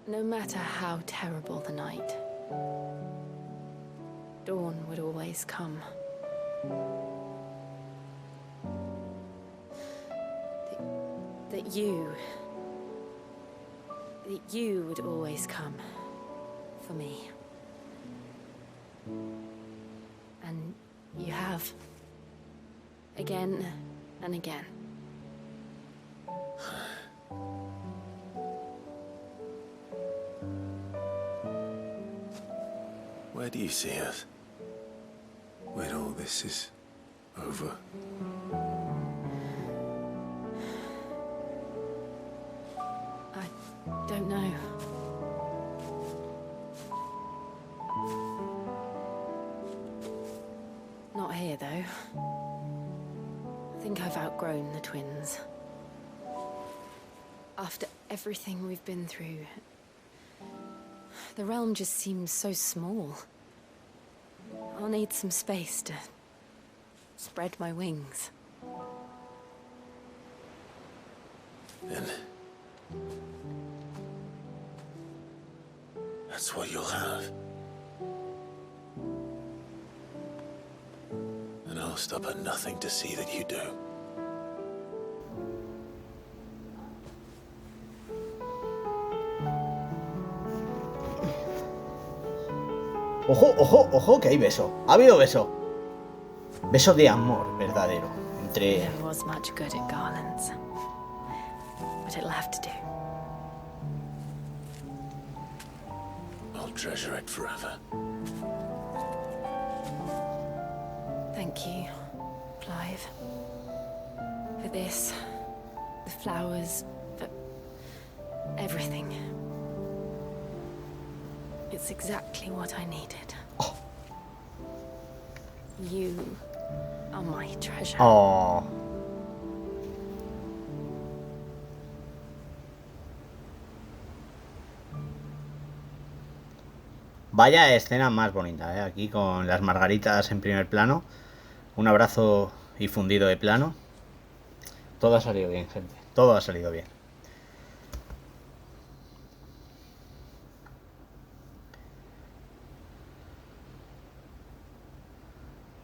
no matter how terrible the night, dawn would always come. That you would always come for me. And you have. Again and again. Where do you see us? When all this is over? I don't know. Not here, though. I think I've outgrown the twins. After everything we've been through, the realm just seems so small. I'll need some space to spread my wings. Then that's what you'll have. And I'll stop at nothing to see that you do. Ojo, ojo, ojo, que hay beso. Ha habido beso. Beso de amor verdadero entre... Never was much good at garlands, but it'll have to do. I'll treasure it forever. Thank you, Clive. For this, the flowers, for everything. It's exactly what I needed. Oh. You are my treasure. Oh. Vaya escena más bonita, ¿eh? Aquí con las margaritas en primer plano. Un abrazo y fundido de plano. Todo ha salido bien, gente. Todo ha salido bien.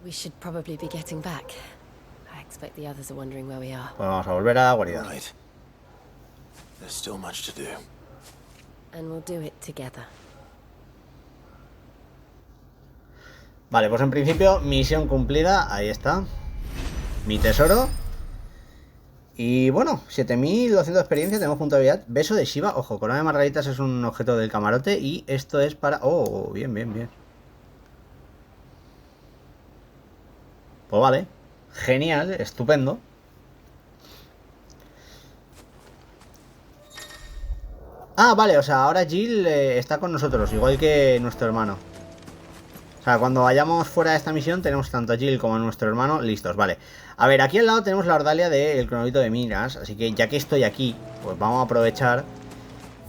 We should probably be getting back. I expect the others are wondering where we are. Pues vamos a volver a la guarida. Right. There's still much to do. And we'll do it together. Vale, pues en principio, misión cumplida. Ahí está. Mi tesoro. Y bueno, 7200 de experiencia. Tenemos punto de habilidad. Beso de Shiva. Ojo, corona de margaritas es un objeto del camarote. Y esto es para... Oh, bien, bien, bien. Pues vale. Genial, estupendo. Ah, vale, o sea, ahora Jill está con nosotros, igual que nuestro hermano. O sea, cuando vayamos fuera de esta misión tenemos tanto a Jill como a nuestro hermano listos, vale. A ver, aquí al lado tenemos la ordalia del cronolito de MIMAS, así que ya que estoy aquí, pues vamos a aprovechar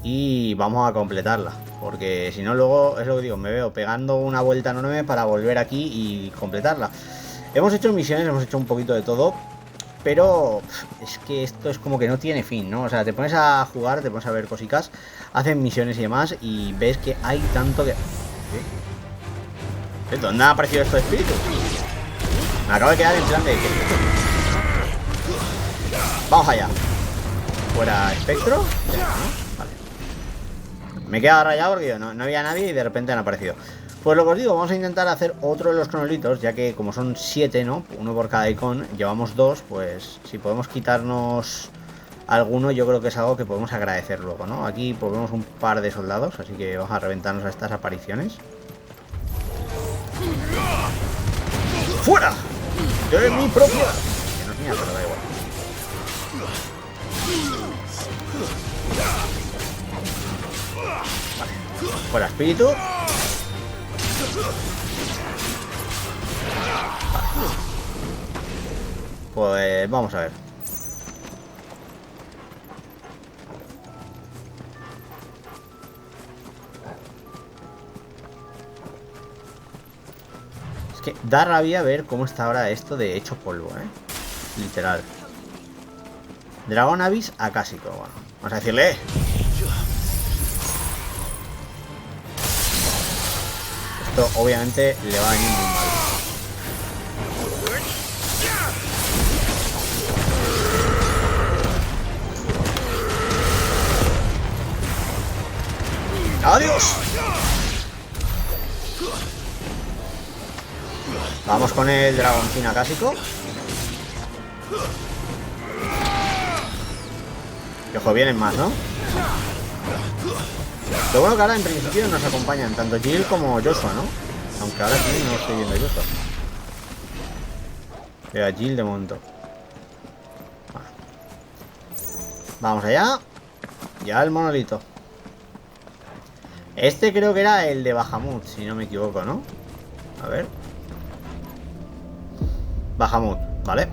y vamos a completarla. Porque si no luego, es lo que digo, me veo pegando una vuelta enorme para volver aquí y completarla. Hemos hecho misiones, hemos hecho un poquito de todo, pero es que esto es como que no tiene fin, ¿no? O sea, te pones a jugar, te pones a ver cositas, hacen misiones y demás, y ves que hay tanto que... ¿Dónde ha aparecido esto de espíritu? Me acabo de quedar en plan de... Vamos allá. Fuera espectro. Vale. Me he quedado rayado porque no había nadie y de repente han aparecido. Pues lo que os digo, vamos a intentar hacer otro de los cronolitos, ya que como son 7, ¿no? Uno por cada icon, llevamos 2, pues si podemos quitarnos alguno, yo creo que es algo que podemos agradecer luego, ¿no? Aquí pues vemos un par de soldados, así que vamos a reventarnos a estas apariciones. ¡Fuera! ¡De mi propiedad! Que no es mía, pero da igual. Vale. Fuera espíritu. Vale. Pues vamos a ver. Es que da rabia ver cómo está ahora esto de hecho polvo, literal. Dragón Avis acásico. Bueno, vamos a decirle. Esto obviamente le va a venir muy mal. ¡Adiós! Vamos con el dragoncín acásico. Que ojo, vienen más, ¿no? Lo bueno que ahora en principio nos acompañan tanto Jill como Joshua, ¿no? Aunque ahora sí no estoy viendo Joshua. Pero a Jill de momento. Bueno. Vamos allá. Ya el monolito. Este creo que era el de Bahamut, si no me equivoco, ¿no? A ver. Bahamut, ¿vale?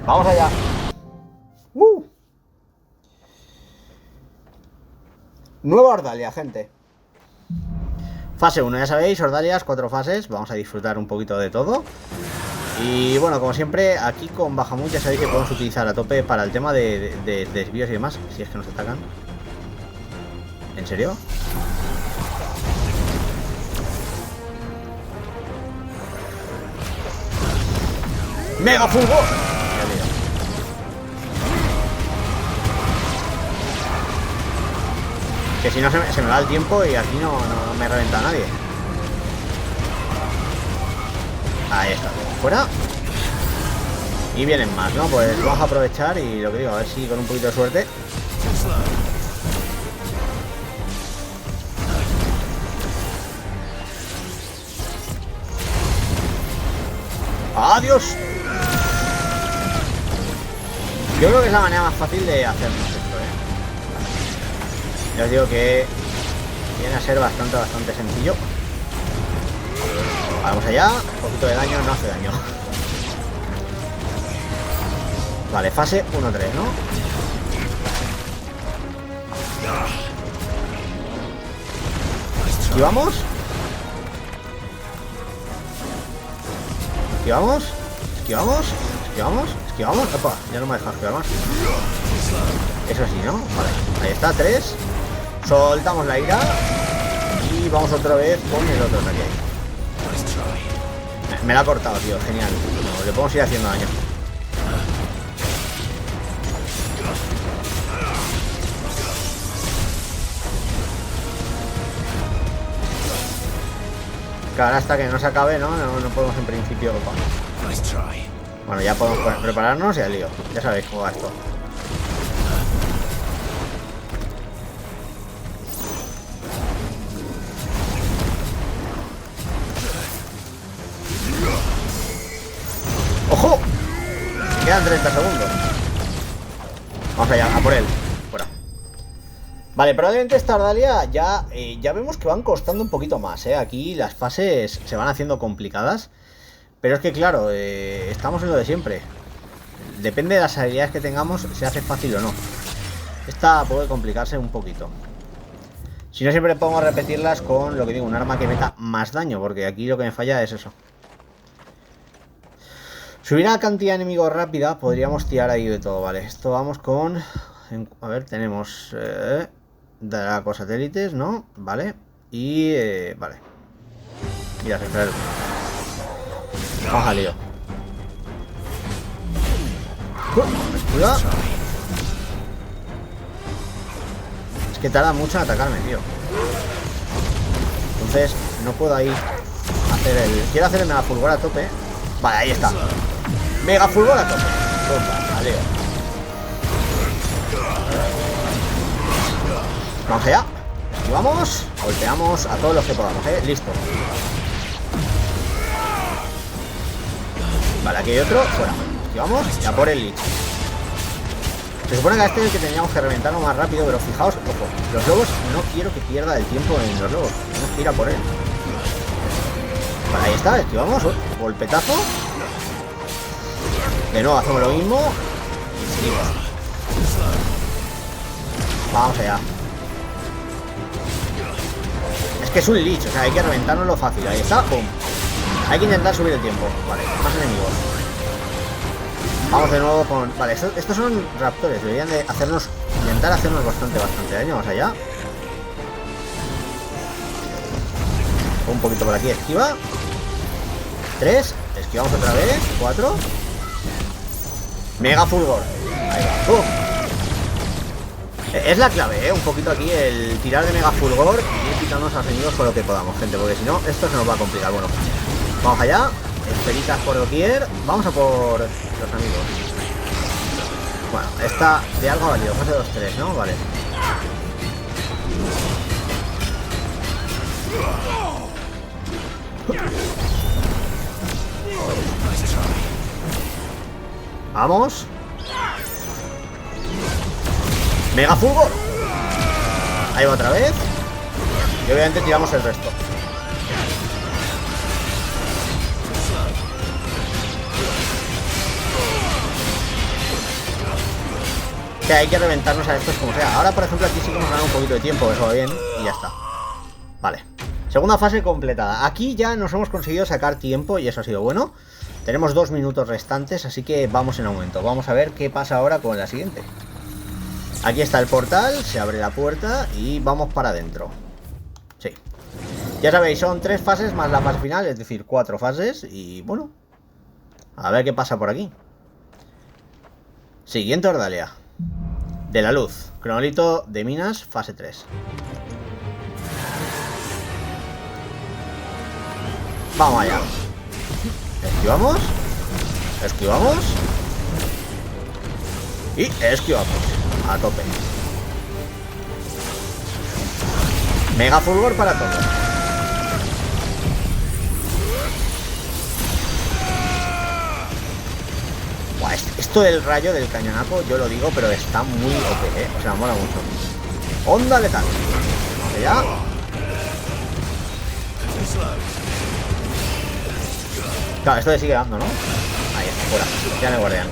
Vamos allá. Nueva Ordalia, gente. Fase 1, ya sabéis, Ordalias, 4 fases. Vamos a disfrutar un poquito de todo. Y bueno, como siempre, aquí con Bahamut ya sabéis que podemos utilizar a tope para el tema de desvíos y demás. Si es que nos atacan. ¿En serio? ¡Mega fulgor! Que si no se me va el tiempo y aquí no me reventa nadie. Ahí está, fuera. Y vienen más, ¿no? Pues vamos a aprovechar y lo que digo, a ver si con un poquito de suerte. ¡Adiós! Yo creo que es la manera más fácil de hacernos esto, Ya os digo que viene a ser bastante sencillo. Vamos allá. Un poquito de daño, no hace daño. Vale, fase 1-3, ¿no? ¿Esquivamos? ¿Esquivamos? ¿Esquivamos? ¿Esquivamos? ¿Esquivamos? Opa, ya no me deja esquivar más. Eso sí, ¿no? Vale, ahí está, 3. Soltamos la ira. Y vamos otra vez con el otro ataque. Me la ha cortado, tío, genial. No, le podemos ir haciendo daño. Claro, hasta que no se acabe, ¿no? No podemos en principio... Bueno, ya podemos prepararnos y al lío. Ya sabéis cómo va esto. ¡Ojo! Quedan 30 segundos. Vamos allá, a por él. Fuera. Vale, probablemente esta Ordalia ya vemos que van costando un poquito más, Aquí las fases se van haciendo complicadas. Pero es que claro, estamos en lo de siempre. Depende de las habilidades que tengamos, se hace fácil o no. Esta puede complicarse un poquito. Si no, siempre pongo a repetirlas con lo que digo, un arma que meta más daño, porque aquí lo que me falla es eso. Subir a la cantidad de enemigos rápida, podríamos tirar ahí de todo, vale. Esto vamos con... A ver, tenemos... Draco satélites, ¿no? Vale. Y... vale. Mira, se trae el... Vamos al lío. Escuda. Es que tarda mucho en atacarme, tío. Entonces, no puedo ahí hacer el... Quiero hacer el mega fulgor a tope. Vale, ahí está. Mega fulgor a tope. Vale. Vamos allá. Esquivamos. Golpeamos a todos los que podamos, listo. Vale, aquí hay otro. Fuera. Esquivamos. Ya por el lich. Se supone que a este es el que teníamos que reventarlo más rápido, pero fijaos, ojo, los lobos no quiero que pierda el tiempo en los lobos. Tenemos que ir a por él. Vale, ahí está, esquivamos. Golpetazo. De nuevo hacemos lo mismo. Y seguimos. Vamos allá. Es que es un lich, o sea, hay que reventárnoslo fácil. Ahí está, pum. Hay que intentar subir el tiempo. Vale, más enemigos. Vamos de nuevo con... Vale, estos son raptores. Deberían de hacernos... Intentar hacernos bastante daño. Vamos allá. Un poquito por aquí, esquiva. 3. Esquivamos otra vez. 4. Mega fulgor. Ahí va. ¡Pum! Es la clave, un poquito aquí el tirar de mega fulgor y ir quitándonos a los enemigos con lo que podamos, gente, porque si no, esto se nos va a complicar. Bueno, vamos allá. Esperitas por doquier. Vamos a por los amigos. Bueno, esta de algo ha valido. Fase 2-3, ¿no? Vale. Vamos. Mega fulgor. Ahí va otra vez. Y obviamente tiramos el resto. Que hay que reventarnos a estos como sea. Ahora, por ejemplo, aquí sí que hemos ganado un poquito de tiempo. Eso va bien. Y ya está. Vale. Segunda fase completada. Aquí ya nos hemos conseguido sacar tiempo y eso ha sido bueno. Tenemos 2 minutos restantes, así que vamos en aumento. Vamos a ver qué pasa ahora con la siguiente. Aquí está el portal, se abre la puerta y vamos para adentro. Sí. Ya sabéis, son 3 fases más la fase final, es decir, 4 fases. Y bueno, a ver qué pasa por aquí. Siguiente Ordalia. De la luz. Cronolito de minas, fase 3. Vamos allá. Esquivamos. Esquivamos. Y esquivamos. A tope. Mega fulgor para todo. Buah, esto del rayo del cañonazo, yo lo digo, pero está muy OP, O sea, mola mucho. Onda letal. Vamos allá. Claro, esto le sigue dando, ¿no? Ahí está, fuera. Ya no guardián.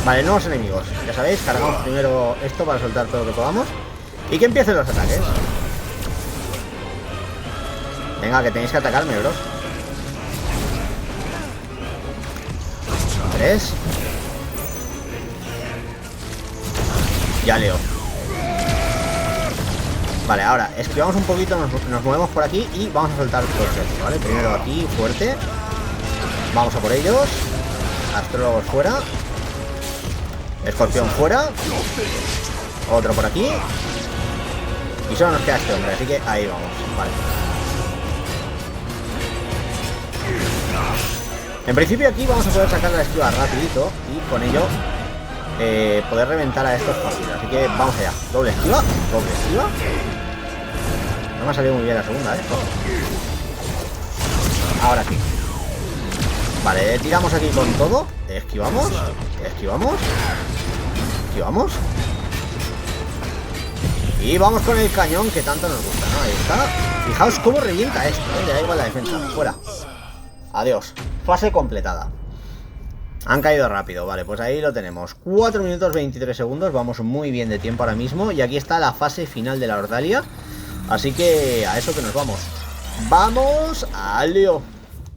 Vale, nuevos enemigos. Ya sabéis, cargamos primero esto para soltar todo lo que podamos. Y que empiecen los ataques. Venga, que tenéis que atacarme, bros. 3. Ya leo. Vale, ahora esquivamos un poquito, nos movemos por aquí y vamos a soltar todo esto, ¿vale? Primero aquí, fuerte. Vamos a por ellos. Astrólogos fuera. Escorpión fuera. Otro por aquí. Y solo nos queda este hombre, así que ahí vamos. Vale. En principio aquí vamos a poder sacar la esquiva rapidito y con ello poder reventar a estos fáciles. Así que vamos allá. Doble esquiva. Doble esquiva. No me ha salido muy bien la segunda, Ahora sí. Vale, tiramos aquí con todo. Esquivamos. Esquivamos. Esquivamos. Y vamos con el cañón que tanto nos gusta, ¿no? Ahí está. Fijaos cómo revienta esto, Le da igual la defensa. Fuera. Adiós. Fase completada. Han caído rápido. Vale, pues ahí lo tenemos. 4 minutos 23 segundos. Vamos muy bien de tiempo ahora mismo. Y aquí está la fase final de la Ordalia. Así que a eso que nos vamos. Vamos al lío.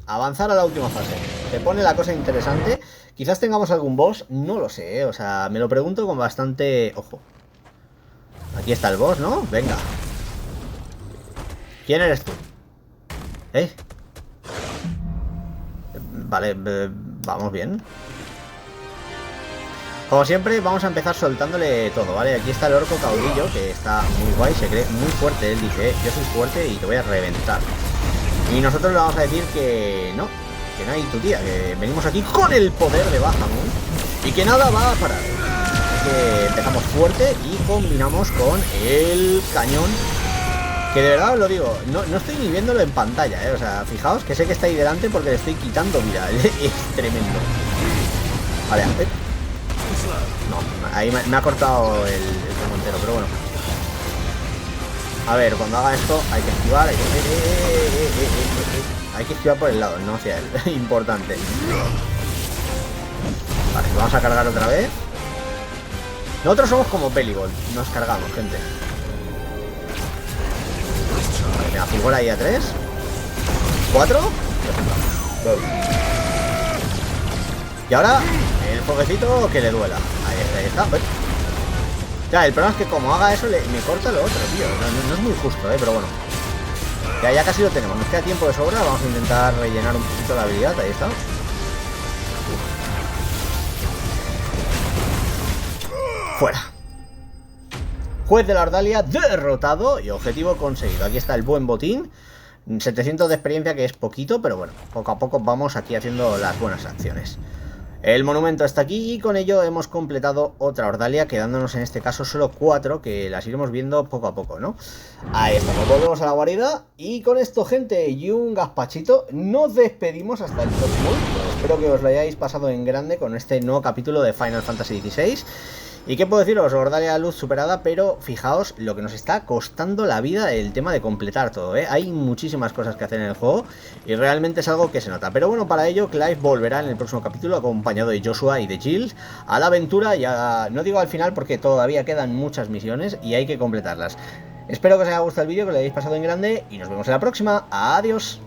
Avanzar a la última fase. se pone la cosa interesante. Quizás tengamos algún boss, no lo sé, o sea, me lo pregunto con bastante ojo. Aquí está el boss, ¿no? Venga. ¿Quién eres tú? Vale, vamos bien. Como siempre, vamos a empezar soltándole todo, ¿vale? Aquí está el orco caudillo, que está muy guay, se cree muy fuerte. Él dice, yo soy fuerte y te voy a reventar. Y nosotros le vamos a decir que no hay tu tía, que venimos aquí con el poder de Bahamut y que nada va a parar. Así que empezamos fuerte y combinamos con el cañón, que de verdad os lo digo, no estoy ni viéndolo en pantalla, o sea, fijaos que sé que está ahí delante porque le estoy quitando vida. Es tremendo. Vale, no, ahí me ha cortado el montero, pero bueno. A ver, cuando haga esto hay que esquivar, hay que esquivar por el lado, no hacia él. Importante. Vale, vamos a cargar otra vez. Nosotros somos como Pelibol, nos cargamos, gente. Vale, me afigura ahí a 3 4. Y ahora el fueguecito que le duela. Ahí está. Ya, el problema es que como haga eso me corta lo otro, tío. No es muy justo, pero bueno. Ya casi lo tenemos. Nos queda tiempo de sobra. Vamos a intentar rellenar un poquito la habilidad. Ahí está. Fuera. Juez de la Ordalia derrotado y objetivo conseguido. Aquí está el buen botín. 700 de experiencia, que es poquito, pero bueno, poco a poco vamos aquí haciendo las buenas acciones. El monumento está aquí y con ello hemos completado otra Ordalia, quedándonos en este caso solo 4, que las iremos viendo poco a poco, ¿no? Ahí estamos, volvemos a la guarida y con esto, gente, y un gazpachito, nos despedimos hasta el próximo. Espero que os lo hayáis pasado en grande con este nuevo capítulo de Final Fantasy XVI. ¿Y qué puedo deciros? Ordalia Luz superada, pero fijaos lo que nos está costando la vida el tema de completar todo, Hay muchísimas cosas que hacer en el juego y realmente es algo que se nota. Pero bueno, para ello Clive volverá en el próximo capítulo acompañado de Joshua y de Jill a la aventura, ya no digo al final porque todavía quedan muchas misiones y hay que completarlas. Espero que os haya gustado el vídeo, que lo hayáis pasado en grande y nos vemos en la próxima. Adiós.